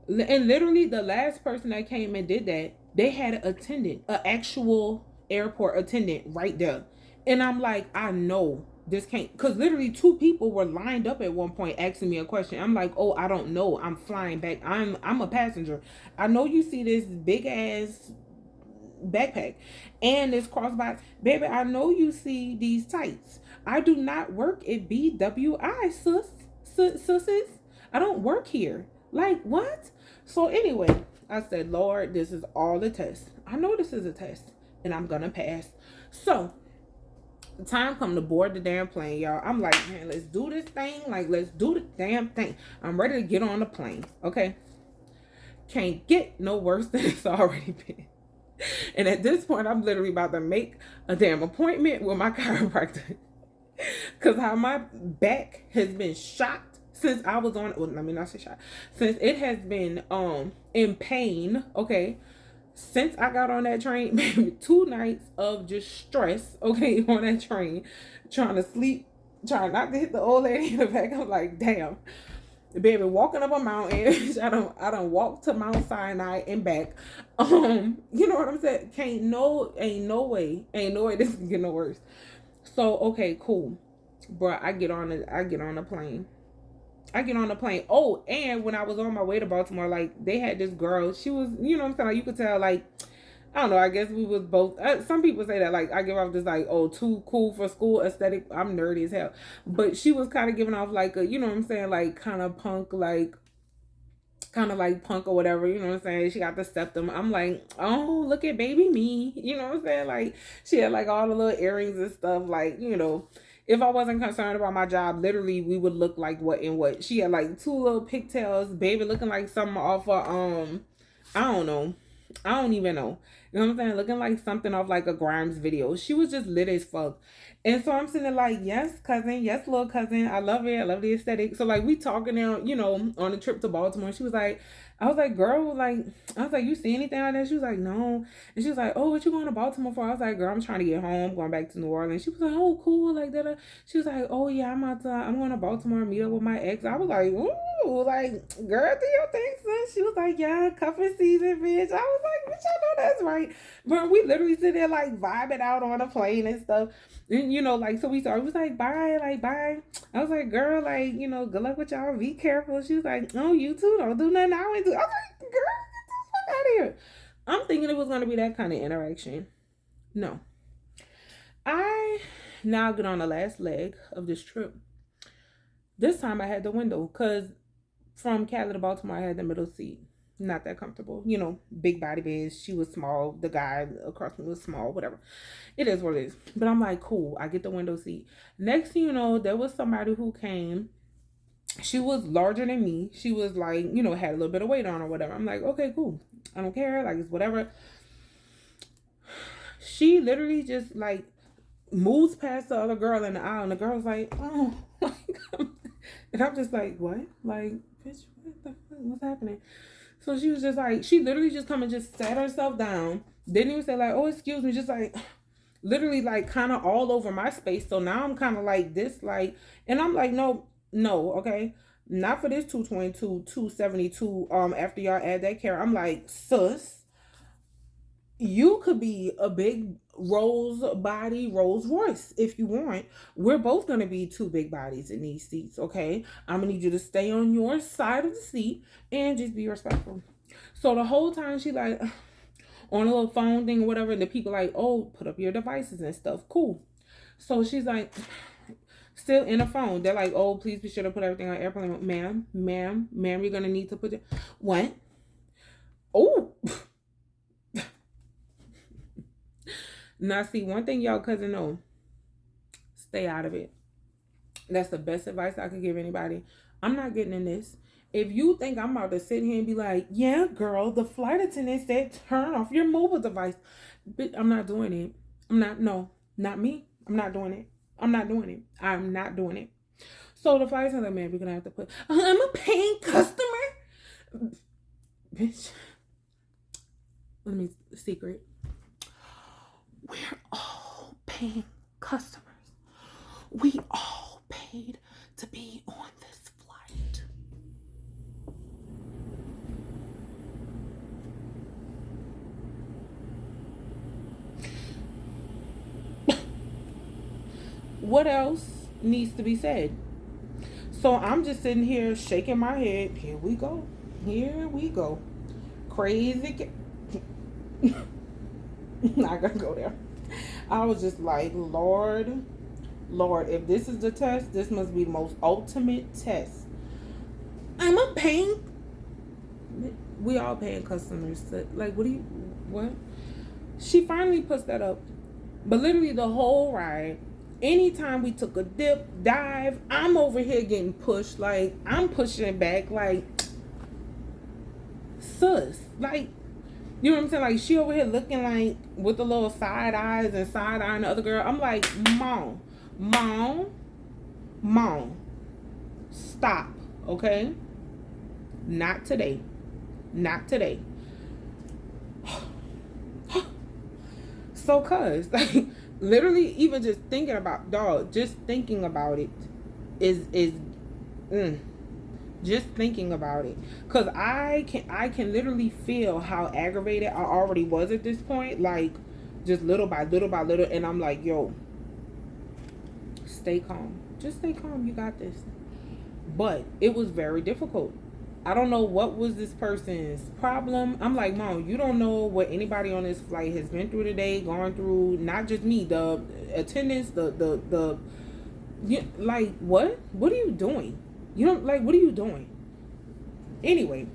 And literally the last person that came and did that, they had an attendant, an actual airport attendant right there. And I'm like, I know this can't, because literally 2 people were lined up at one point asking me a question. I'm like, oh, I don't know, I'm flying back, I'm a passenger. I know you see this big ass backpack and this crossbody, baby, I know you see these tights. I do not work at BWI, sis. I don't work here. Like, what? So anyway, I said, Lord, this is all a test. I know this is a test and I'm gonna pass. So the time come to board the damn plane, y'all. I'm like, man, let's do this thing. Like, let's do the damn thing. I'm ready to get on the plane. Okay. Can't get no worse than it's already been. And at this point, I'm literally about to make a damn appointment with my chiropractor. Because how my back has been shot since I was on, well, let me not say shot, since it has been in pain, okay, since I got on that train, maybe 2 nights of just stress, okay, on that train, trying to sleep, trying not to hit the old lady in the back. I'm like, damn, baby, walking up a mountain. I don't walk to Mount Sinai and back. You know what I'm saying? Ain't no way this can get no worse. So okay, cool, bro. I get on the plane. Oh, and when I was on my way to Baltimore, like they had this girl. She was, you know what I'm saying? Like you could tell, like I don't know. I guess we was both. Some people say that like I give off this like, oh, too cool for school aesthetic. I'm nerdy as hell, but she was kind of giving off like a, you know what I'm saying, like kind of punk, like kind of like punk or whatever, you know what I'm saying? She got the septum. I'm like, oh, look at baby me, you know what I'm saying? Like she had like all the little earrings and stuff, like, you know, if I wasn't concerned about my job, literally we would look like what and what. She had like 2 little pigtails, baby looking like something off of I don't know. I don't even know. You know what I'm saying? Looking like something off like a Grimes video. She was just lit as fuck. And so I'm sitting there like, yes, cousin, yes, little cousin. I love it. I love the aesthetic. So like we talking now, you know, on a trip to Baltimore. She was like, I was like, girl, like, I was like, you see anything like that? She was like, no. And she was like, oh, what you going to Baltimore for? I was like, girl, I'm trying to get home, going back to New Orleans. She was like, oh, cool, like that. She was like, oh yeah, I'm going to Baltimore, meet up with my ex. I was like, ooh, like, girl, do your thing, son. She was like, yeah, cuffing season, bitch. I was like, bitch, I know that's right. But we literally sit there like vibing out on a plane and stuff. And you know, like, so we started, was like, bye, like, bye. I was like, girl, like, you know, good luck with y'all, be careful. She was like, oh, you too, don't do nothing I went to. I was like, girl, get the fuck out of here. I'm thinking it was going to be that kind of interaction. No. I now get on the last leg of this trip. This time I had the window, because from Cali to Baltimore, I had the middle seat. Not that comfortable, you know, big body beds. She was small, the guy across me was small, whatever. It is what it is. But I'm like, cool, I get the window seat. Next thing you know, there was somebody who came. She was larger than me. She was like, you know, had a little bit of weight on or whatever. I'm like, okay, cool, I don't care, like, it's whatever. She literally just like moves past the other girl in the aisle, and the girl's like, oh, and I'm just like, what? Like, bitch, what the fuck? What's happening? So she was just like, she literally just come and just sat herself down. Didn't even say like, oh, excuse me. Just like, literally like kind of all over my space. So now I'm kind of like this, like, and I'm like, no, okay. Not for this 222, 272. After y'all add that care, I'm like, sus, You could be a big Rolls body Rolls Royce if you want. We're both gonna be two big bodies in these seats, okay? I'm gonna need you to stay on your side of the seat and just be respectful. So the whole time she like on a little phone thing or whatever, and the people like, oh, put up your devices and stuff. Cool. So she's like, still in the phone. They're like, oh, please be sure to put everything on airplane. Ma'am, you're gonna need to put it. What? Oh. Now, see, one thing y'all cousin know, stay out of it. That's the best advice I could give anybody. I'm not getting in this. If you think I'm about to sit here and be like, yeah, girl, the flight attendant said turn off your mobile device. But I'm not doing it. I'm not, no, not me. I'm not doing it. I'm not doing it. I'm not doing it. So the flight attendant, man, we're going to have to put, I'm a paying customer. Bitch. Let me, secret. We're all paying customers. We all paid to be on this flight. What else needs to be said? So I'm just sitting here shaking my head. Here we go. Here we go. Crazy. Not gonna go there. I was just like, Lord, if this is the test, this must be the most ultimate test. I'm a paying. We all paying customers. Like, what? She finally puts that up. But literally the whole ride, anytime we took a dip, dive, I'm over here getting pushed. Like, I'm pushing back. Like, sus. Like, you know what I'm saying? Like, she over here looking like with the little side eyes and side eyeing the other girl. I'm like, Mom, stop, okay? Not today. Not today. So, like, literally, even just thinking about, just thinking about it is just thinking about it, because I can literally feel how aggravated I already was at this point, like, just little by little, and I'm like, yo, stay calm, just stay calm, you got this. But it was very difficult. I don't know what was this person's problem. I'm like, Mom, you don't know what anybody on this flight has been through today, gone through, not just me, the attendants, like, what are you doing? You don't, like, what are you doing? Anyway,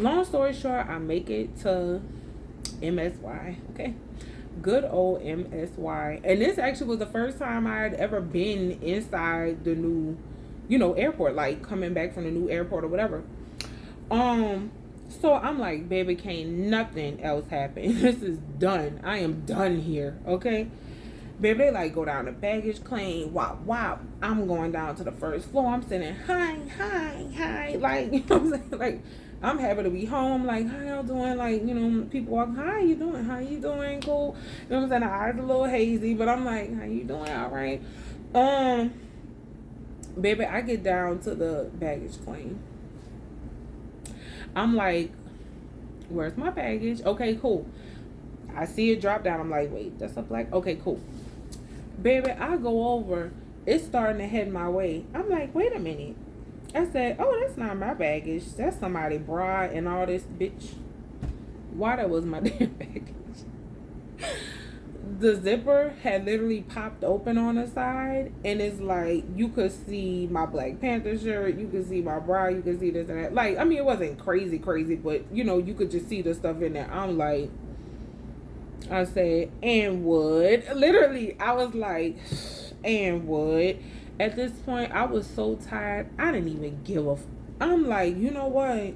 long story short, I make it to MSY. Okay. Good old MSY. And this actually was the first time I had ever been inside the new, airport, like coming back from the new airport or whatever. So I'm like, baby, can't nothing else happen. This is done. I am done here. Okay. Baby, they like go down to baggage claim. Wow. I'm going down to the first floor. I'm sitting, hi. Like, you know what I'm saying? Like, I'm happy to be home. Like, how y'all doing? Like, people walk, how you doing? How you doing? Cool. You know what I'm saying? The eyes a little hazy, but I'm like, how you doing? All right. Baby, I get down to the baggage claim. I'm like, where's my baggage? Okay, cool. I see it drop down. I'm like, wait, that's a black. Okay, cool. Baby, I go over. It's starting to head my way. I'm like, wait a minute. I said, oh, that's not my baggage. That's somebody bra and all this, bitch. Why that was my damn baggage? The zipper had literally popped open on the side, and it's like you could see my Black Panther shirt, you could see my bra, you could see this and that. Like, I mean, it wasn't crazy, but you could just see the stuff in there. I'm like, I said, and would. Literally, I was like, and would. At this point, I was so tired, I didn't even give a I'm like, you know what?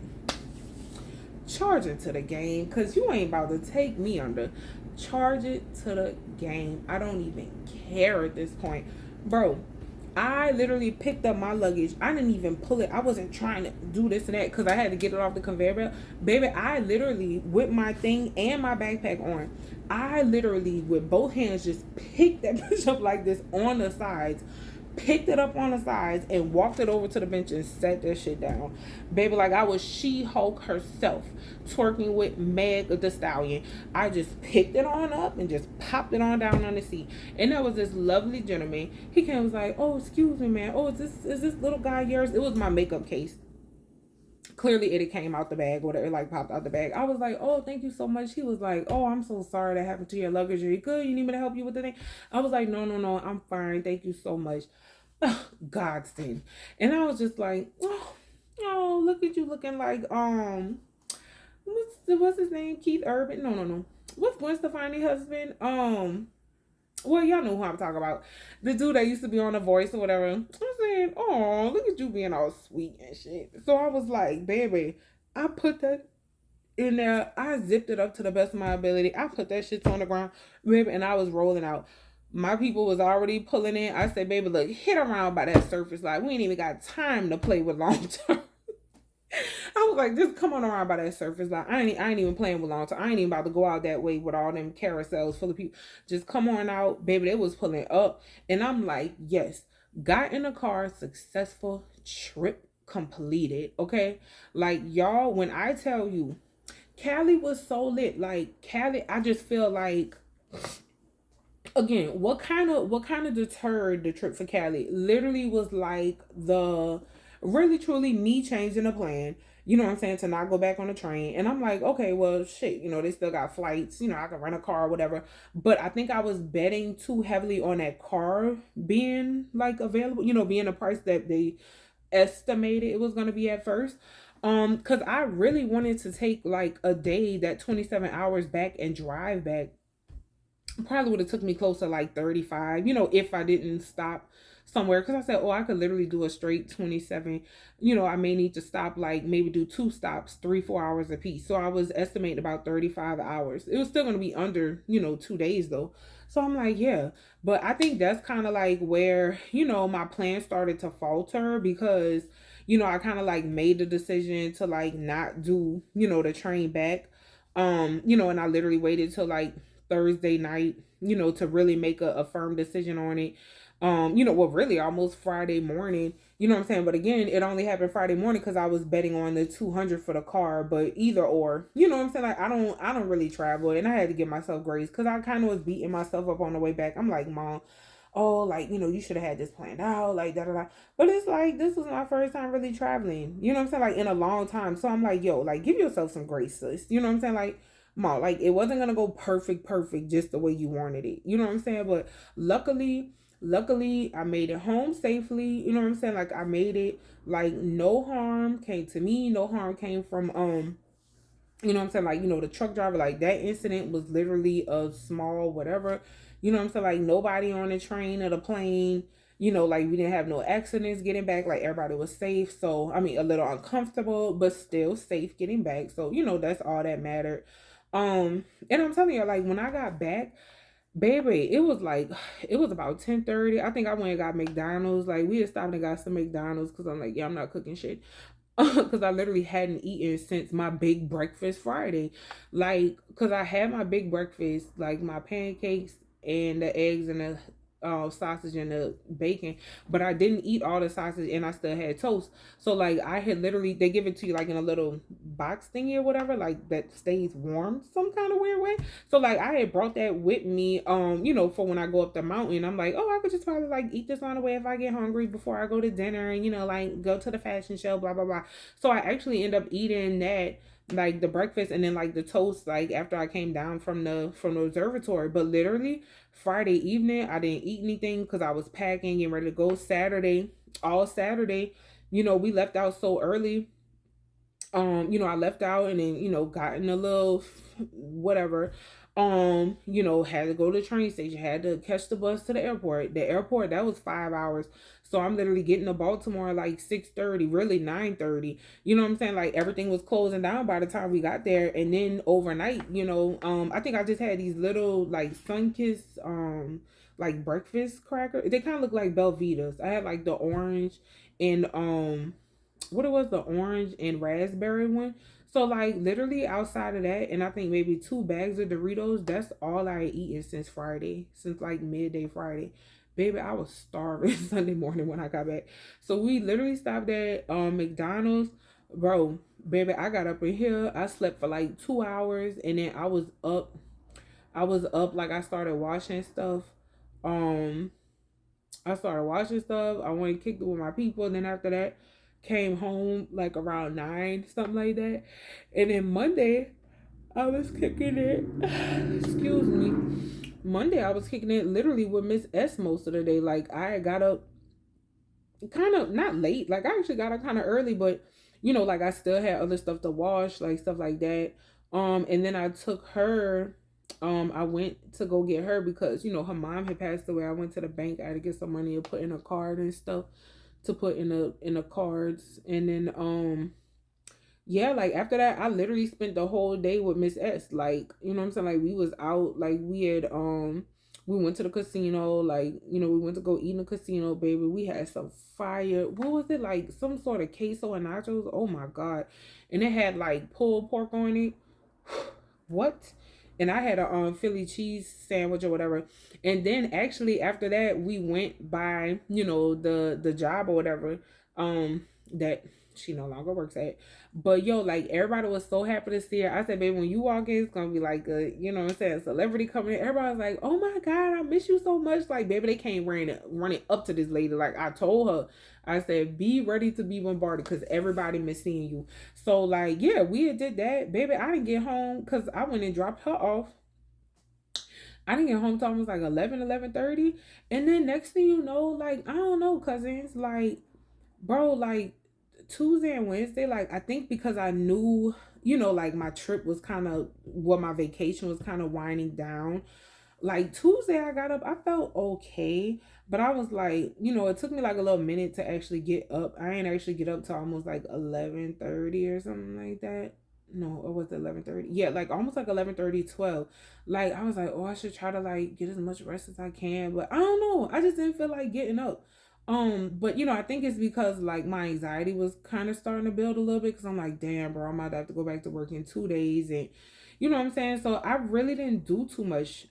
Charge it to the game, because you ain't about to take me under. Charge it to the game. I don't even care at this point. Bro, I literally picked up my luggage. I didn't even pull it. I wasn't trying to do this and that because I had to get it off the conveyor belt. Baby, I literally, with my thing and my backpack on, I literally, with both hands, just picked that bitch up like this on the sides, picked it up on the sides and walked it over to the bench and sat that shit down. Baby, like I was She-Hulk herself, twerking with Meg the Stallion. I just picked it on up and just popped it on down on the seat. And there was this lovely gentleman. He came and was like, oh, excuse me, man. Oh, is this little guy yours? It was my makeup case. Clearly it came out the bag or it like popped out the bag. I was like, oh, thank you so much. He was like, oh, I'm so sorry that happened to your luggage. Are you good? You need me to help you with the thing? I was like, no, no, no, I'm fine. Thank you so much. Godsend. And I was just like, oh, look at you looking like what's his name? Keith Urban? No, no, no. What's Gwen Stefani husband? Well, y'all know who I'm talking about. The dude that used to be on The Voice or whatever. I'm saying, oh, look at you being all sweet and shit. So I was like, baby, I put that in there. I zipped it up to the best of my ability. I put that shit on the ground, baby, and I was rolling out. My people was already pulling in. I said, baby, look, hit around by that surface. Like, we ain't even got time to play with long term. I was like, just come on around by that surface. Like, I ain't even playing with long term. I ain't even about to go out that way with all them carousels full of people. Just come on out, baby. They was pulling up. And I'm like, yes. Got in the car, successful trip completed. Okay. Like, y'all, when I tell you, Cali was so lit. Like, Cali, I just feel like, again, what kind of deterred the trip for Cali literally was like the really truly me changing the plan. You know what I'm saying, to not go back on the train. And I'm like, okay, well, shit, they still got flights, I can rent a car or whatever. But I think I was betting too heavily on that car being like available, being the price that they estimated it was going to be at first. Because I really wanted to take like a day, that 27 hours back and drive back probably would have took me close to like 35, if I didn't stop somewhere. Because I said, oh, I could literally do a straight 27. I may need to stop, like maybe do two stops, 3-4 hours a piece. So I was estimating about 35 hours. It was still going to be under 2 days though. So I'm like, yeah. But I think that's kind of like where my plan started to falter, because I kind of like made the decision to like not do the train back. And I literally waited till like Thursday night, to really make a firm decision on it. Well, really almost Friday morning, what I'm saying? But again, it only happened Friday morning because I was betting on the 200 for the car. But either or, what I'm saying? Like, I don't really travel, and I had to give myself grace because I kind of was beating myself up on the way back. I'm like, Mom, oh, like, you should have had this planned out, like, da da da. But it's like, this was my first time really traveling, what I'm saying? Like, in a long time. So I'm like, yo, like, give yourself some grace, sis. You know what I'm saying? Like, Mom, like, it wasn't gonna go perfect just the way you wanted it. You know what I'm saying? But luckily, I made it home safely. You know what I'm saying? Like, I made it, like, no harm came to me. No harm came from, what I'm saying? Like, the truck driver, like, that incident was literally a small whatever. What I'm saying? Like, nobody on the train or the plane, like, we didn't have no accidents getting back. Like, everybody was safe. So, I mean, a little uncomfortable, but still safe getting back. So, that's all that mattered. And I'm telling you, like, when I got back, baby, it was about 10:30. I think I went and got McDonald's. Like, we had stopped and got some McDonald's because I'm like, yeah, I'm not cooking shit. Because I literally hadn't eaten since my big breakfast Friday. Like, because I had my big breakfast, like my pancakes and the eggs and the sausage and the bacon, but I didn't eat all the sausage and I still had toast. So like I had literally, they give it to you like in a little box thingy or whatever, like that stays warm some kind of weird way. So like I had brought that with me, for when I go up the mountain. I'm like, oh, I could just probably like eat this on the way if I get hungry before I go to dinner and like go to the fashion show, blah blah blah. So I actually end up eating that, like the breakfast, and then like the toast, like after I came down from the observatory. But literally Friday evening I didn't eat anything because I was packing and ready to go Saturday. All Saturday, we left out so early. I left out and then, got in a little whatever. Had to go to the train station, had to catch the bus to the airport. The airport, that was 5 hours. So I'm literally getting to Baltimore like 6:30, really 9:30. You know what I'm saying? Like everything was closing down by the time we got there. And then overnight, I think I just had these little like Sunkist like breakfast crackers. They kind of look like Belvitas. I had like the orange and what it was, the orange and raspberry one. So like literally outside of that, and I think maybe 2 bags of Doritos, that's all I had eaten since Friday, since like midday Friday. Baby, I was starving Sunday morning when I got back. So we literally stopped at McDonald's. Bro, baby, I got up in here. I slept for like 2 hours, and then I was up like I started washing stuff. Um I started watching stuff. I went and kicked it with my people. And then after that, came home like around 9, something like that. And then Monday, I was kicking it. Excuse me. Monday, I was kicking it literally with Miss S most of the day. Like, I got up kind of not late. Like, I actually got up kind of early, but like I still had other stuff to wash, like stuff like that. And then I took her. I went to go get her because her mom had passed away. I went to the bank. I had to get some money to put in a card and stuff to put in the cards, and then yeah, like after that, I literally spent the whole day with Miss S. Like, you know what I'm saying? Like we was out, like we went to the casino, like, we went to go eat in the casino, baby. We had some fire. What was it? Like some sort of queso and nachos. Oh my God. And it had like pulled pork on it. What? And I had a Philly cheese sandwich or whatever. And then actually after that we went by, the job or whatever that she no longer works at. But yo, like everybody was so happy to see her. I said, baby, when you walk in, it's gonna be like a, what I'm saying, celebrity coming in. Everybody was like, oh my God, I miss you so much. Like, baby, they came running up to this lady. Like I told her, I said, be ready to be bombarded because everybody miss seeing you. So like, yeah, we did that. Baby, I didn't get home because I went and dropped her off. I didn't get home till almost like 11:30. And then next thing you know, like, I don't know, cousins, like, bro, like Tuesday and Wednesday, like I think because I knew, like my trip was kind of my vacation was kind of winding down. Like Tuesday I got up, I felt okay, but I was like, it took me like a little minute to actually get up. I ain't actually get up till almost like 11:30 or something like that. No, it was 11:30. Yeah, like almost like 11:30, 12. Like I was like, oh, I should try to like get as much rest as I can, but I don't know. I just didn't feel like getting up. But I think it's because like my anxiety was kind of starting to build a little bit because I'm like, damn, bro, I might have to go back to work in 2 days, and you know what I'm saying? So I really didn't do too much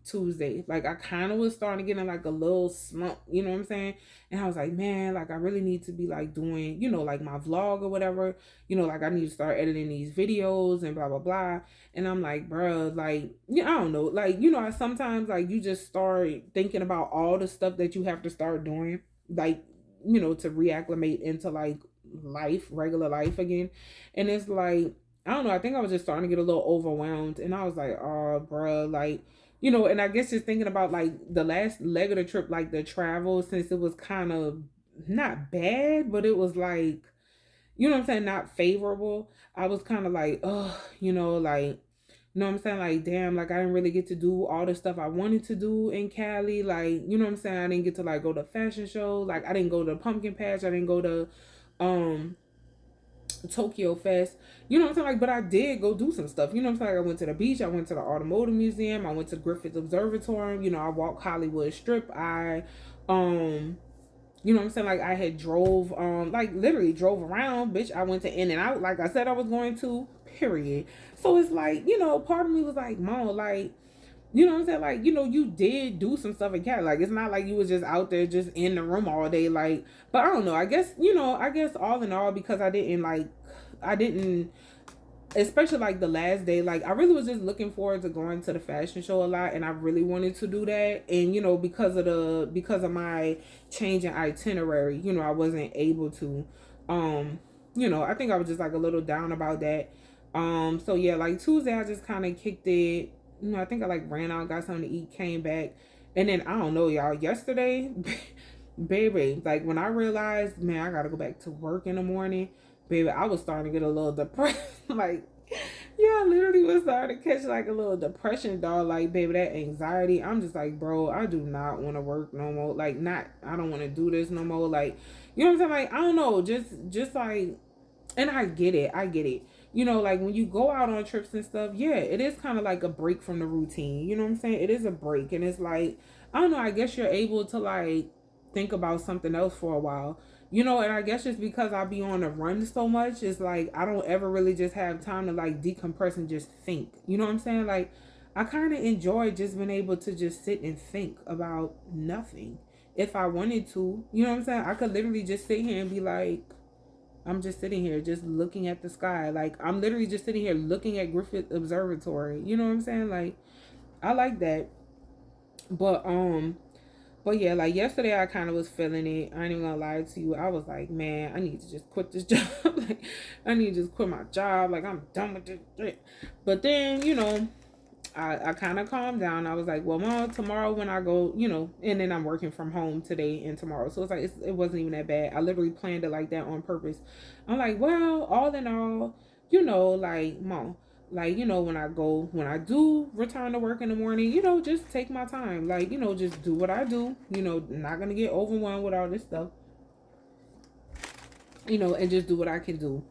Tuesday. Like I kind of was starting to get in like a little slump, you know what I'm saying? And I was like, man, like I really need to be like doing, like my vlog or whatever. Like I need to start editing these videos and blah blah blah. And I'm like, bro, like, yeah, I don't know. Like, I sometimes like you just start thinking about all the stuff that you have to start doing, like, to reacclimate into like life, regular life again. And it's like, I don't know. I think I was just starting to get a little overwhelmed, and I was like, "Oh, bro, like, And I guess just thinking about like the last leg of the trip, like the travel, since it was kind of not bad, but it was like, what I'm saying, not favorable. I was kind of like, oh, like, what I'm saying, like, damn, like I didn't really get to do all the stuff I wanted to do in Cali, like, what I'm saying, I didn't get to like go to fashion show, like I didn't go to pumpkin patch, I didn't go to, um Tokyo Fest, what I'm saying? Like, but I did go do some stuff. What I'm saying? Like, I went to the beach, I went to the Automotive Museum, I went to Griffith Observatory, I walked Hollywood Strip, what I'm saying? Like I had drove, like literally drove around, bitch. I went to In and Out, like I said I was going to, period. So it's like, part of me was like, Mom, like, what I'm saying? Like, you did do some stuff in Cali. Like, it's not like you was just out there just in the room all day. Like, but I don't know. I guess all in all, because I didn't, especially like the last day, like I really was just looking forward to going to the fashion show a lot, and I really wanted to do that. And because of my change in itinerary, I wasn't able to. I think I was just like a little down about that. So yeah, like Tuesday I just kind of kicked it. I think I like ran out, got something to eat, came back, and then I don't know, y'all. Yesterday, baby, like when I realized, man, I gotta go back to work in the morning, baby, I was starting to get a little depressed. Like, yeah, I literally was starting to catch like a little depression, dog. Like, baby, that anxiety. I'm just like, bro, I do not want to work no more. Like, I don't want to do this no more. Like, you know what I'm saying? Like, I don't know, just like, and I get it. I get it. Like when you go out on trips and stuff, yeah, it is kind of like a break from the routine. You know what I'm saying? It is a break. And it's like, I don't know, I guess you're able to like think about something else for a while. And I guess just because I be on the run so much, it's like I don't ever really just have time to like decompress and just think. You know what I'm saying? Like, I kind of enjoy just being able to just sit and think about nothing. If I wanted to, you know what I'm saying? I could literally just sit here and be like, I'm just sitting here just looking at the sky. Like I'm literally just sitting here looking at Griffith Observatory. You know what I'm saying? Like I like that. But but yeah, like yesterday I kind of was feeling it. I ain't even gonna lie to you. I was like, man, I need to just quit this job. Like I need to just quit my job. Like I'm done with this shit. But then, I kind of calmed down. I was like, well, mom, tomorrow when I go, and then I'm working from home today and tomorrow. So it's like, it wasn't even that bad. I literally planned it like that on purpose. I'm like, well, all in all, like, mom, like, when I do return to work in the morning, just take my time. Like, just do what I do, not going to get overwhelmed with all this stuff, and just do what I can do.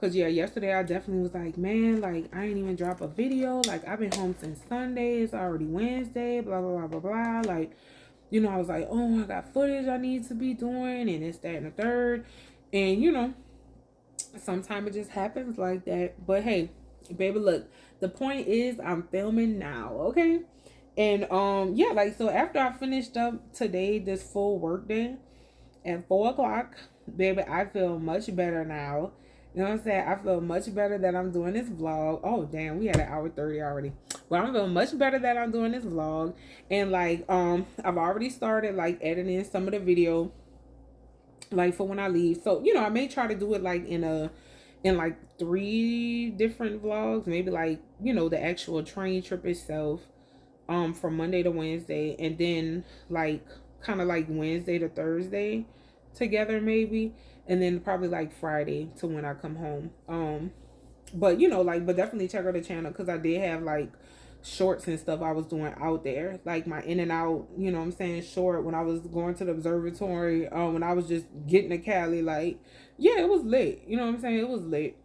Cause yeah, yesterday I definitely was like, man, like I ain't even drop a video. Like I've been home since Sunday. It's already Wednesday. Blah blah blah blah blah. Like, I was like, oh, I got footage I need to be doing, and it's that and the third, and sometimes it just happens like that. But hey, baby, look, the point is I'm filming now, okay? And yeah, like so after I finished up today, this full work day at 4 o'clock, baby, I feel much better now. You know what I'm saying? I feel much better that I'm doing this vlog. Oh damn, we had an hour 30 already. But I'm feeling much better that I'm doing this vlog. And like I've already started like editing some of the video like for when I leave. So, I may try to do it like in like 3 different vlogs, maybe like, the actual train trip itself from Monday to Wednesday, and then like kind of like Wednesday to Thursday together maybe, and then probably like Friday to when I come home. But but definitely check out the channel because I did have like shorts and stuff I was doing out there, like my in and out, what I'm saying, short when I was going to the observatory, when I was just getting to Cali, like yeah, it was lit, what I'm saying, it was lit.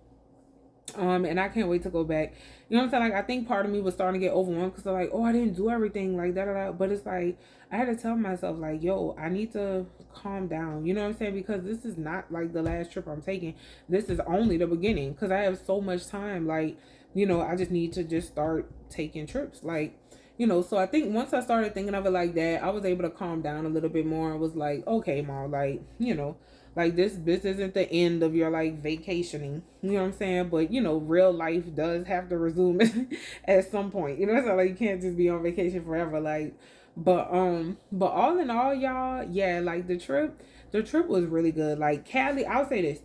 And I can't wait to go back. You know what I'm saying? Like I think part of me was starting to get overwhelmed because I'm like, oh, I didn't do everything like that. But it's like I had to tell myself like, yo, I need to calm down. You know what I'm saying? Because this is not like the last trip I'm taking. This is only the beginning because I have so much time. Like, I just need to just start taking trips. Like, so I think once I started thinking of it like that, I was able to calm down a little bit more and was like, okay, mom, like, like this isn't the end of your like vacationing, you know what I'm saying? But real life does have to resume at some point. It's not like you can't just be on vacation forever. Like, but all in all, y'all, yeah, like the trip was really good. Like Cali, I'll say this.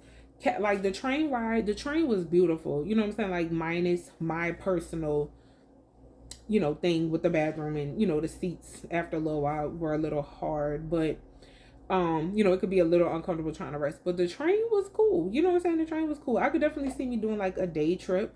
Like the train ride, the train was beautiful. You know what I'm saying? Like minus my personal, thing with the bathroom and the seats after a little while were a little hard, but it could be a little uncomfortable trying to rest, but the train was cool. You know what I'm saying? The train was cool. I could definitely see me doing like a day trip.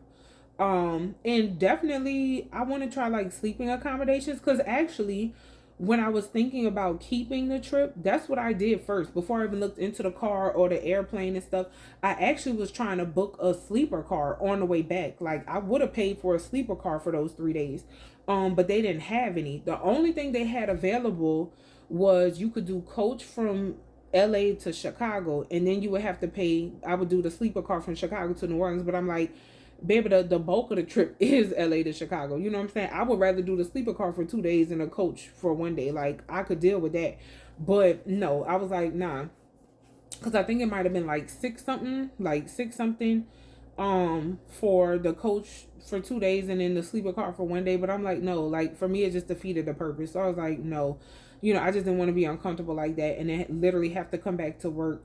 And definitely I want to try like sleeping accommodations because actually when I was thinking about keeping the trip, that's what I did first before I even looked into the car or the airplane and stuff. I actually was trying to book a sleeper car on the way back. Like I would have paid for a sleeper car for those 3 days. But they didn't have any. The only thing they had available was you could do coach from LA to Chicago, and then you would have to pay. I would do the sleeper car from Chicago to New Orleans, but I'm like, baby, the bulk of the trip is LA to Chicago. You know what I'm saying? I would rather do the sleeper car for 2 days than a coach for one day. Like I could deal with that, but no, I was like, nah, because I think it might have been like six something, for the coach for 2 days and then the sleeper car for one day. But I'm like, no, like for me, it just defeated the purpose. So I was like, no, I just didn't want to be uncomfortable like that and then literally have to come back to work,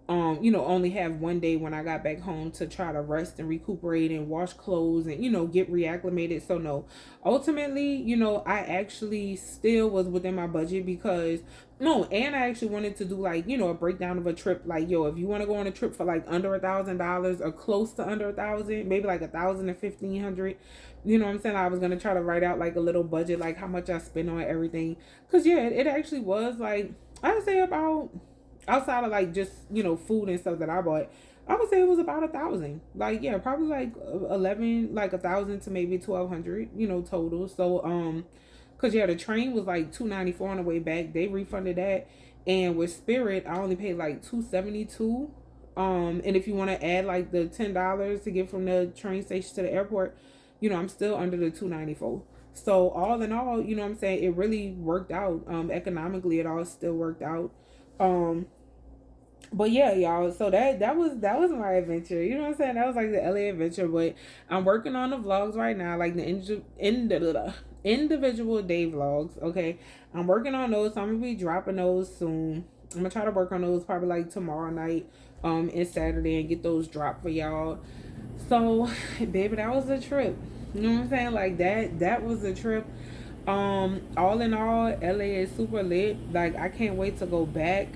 only have one day when I got back home to try to rest and recuperate and wash clothes and, get reacclimated. So no, ultimately, I actually still was within my budget because no, and I actually wanted to do like, a breakdown of a trip. Like, yo, if you want to go on a trip for like under $1,000 or close to under 1,000, maybe like 1,000 or 1,500, you know what I'm saying? I was going to try to write out like a little budget, like how much I spend on everything. Cause yeah, it actually was like, I would say about, outside of like just food and stuff that I bought, I would say it was about 1,000. Like yeah, probably like 11, like 1,000 to maybe 1,200, total. So cause yeah, the train was like 294 on the way back. They refunded that, and with Spirit, I only paid like 272. And if you want to add like the $10 to get from the train station to the airport, I'm still under the 294. So all in all, what I'm saying, it really worked out. Economically, it all still worked out. Um, but yeah, y'all. So that was my adventure. You know what I'm saying? That was like the LA adventure. But I'm working on the vlogs right now, like the individual day vlogs. Okay, I'm working on those. So I'm gonna be dropping those soon. I'm gonna try to work on those probably like tomorrow night, and Saturday, and get those dropped for y'all. So, baby, that was a trip. You know what I'm saying? Like that was a trip. All in all, LA is super lit. Like I can't wait to go back.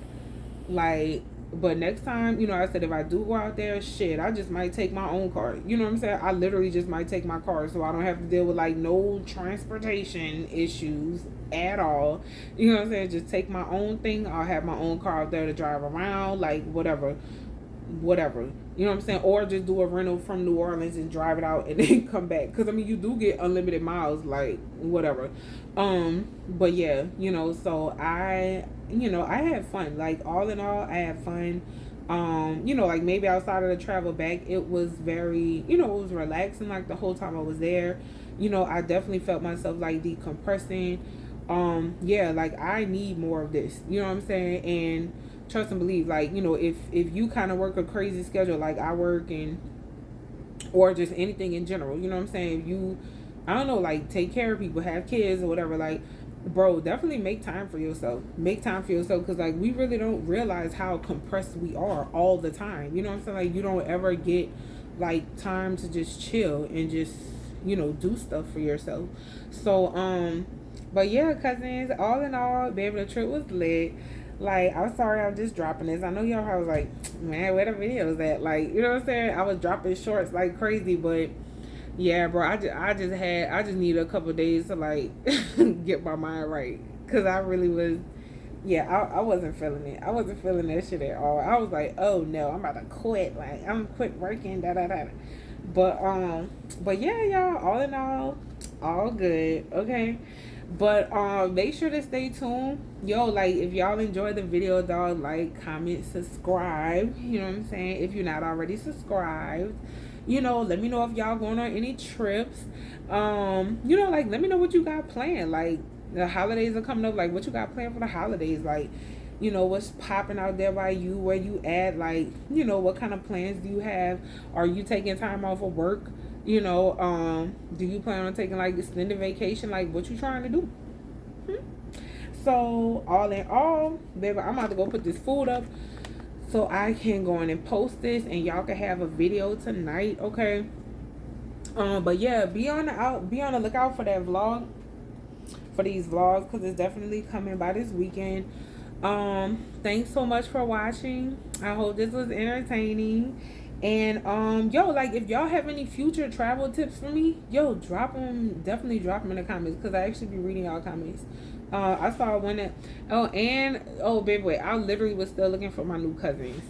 Like, but next time, I said if I do go out there, shit, I just might take my own car. You know what I'm saying? I literally just might take my car so I don't have to deal with like no transportation issues at all. You know what I'm saying? Just take my own thing. I'll have my own car out there to drive around, like whatever. You know what I'm saying? Or just do a rental from New Orleans and drive it out and then come back. Cause I mean, you do get unlimited miles, like whatever. But yeah, so I had fun. Like all in all, I had fun. Like maybe outside of the travel bag, it was very, it was relaxing. Like the whole time I was there, I definitely felt myself like decompressing. Yeah, like I need more of this. You know what I'm saying? And trust and believe, like if you kind of work a crazy schedule like I work, and or just anything in general, you know what I'm saying, if you, I don't know, like take care of people, have kids or whatever, like bro, definitely make time for yourself. Because like we really don't realize how compressed we are all the time. You know what I'm saying? Like you don't ever get like time to just chill and just do stuff for yourself. So but yeah, cousins, all in all, baby, the trip was lit. Like, I'm sorry I'm just dropping this. I know y'all probably was like, man, where the videos at? Like, you know what I'm saying? I was dropping shorts like crazy, but yeah, bro, I just needed a couple days to like get my mind right. Cause I really was, yeah, I wasn't feeling it. I wasn't feeling that shit at all. I was like, oh no, I'm about to quit. Like, I'm quit working, da da da. But yeah, y'all, all in all good. Okay. But make sure to stay tuned. Yo, like if y'all enjoy the video, dog, like, comment, subscribe. You know what I'm saying? If you're not already subscribed, let me know if y'all going on any trips. Like let me know what you got planned. Like the holidays are coming up, like what you got planned for the holidays, like what's popping out there by you, where you at, like what kind of plans do you have? Are you taking time off of work? Do you plan on taking like extended vacation? Like what you trying to do? So all in all, baby, I'm about to go put this food up so I can go in and post this and y'all can have a video tonight, okay? But yeah, be on the lookout for that vlog, for these vlogs, because it's definitely coming by this weekend. Thanks so much for watching. I hope this was entertaining. And yo, like if y'all have any future travel tips for me, yo, definitely drop them in the comments, because I actually be reading y'all comments. I saw one that, baby, wait, I literally was still looking for my new cousins.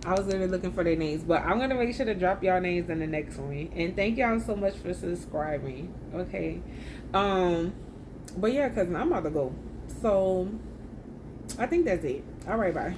I was literally looking for their names, but I'm gonna make sure to drop y'all names in the next one. And thank y'all so much for subscribing. Okay. But yeah, cousin, I'm about to go. So I think that's it. All right, bye.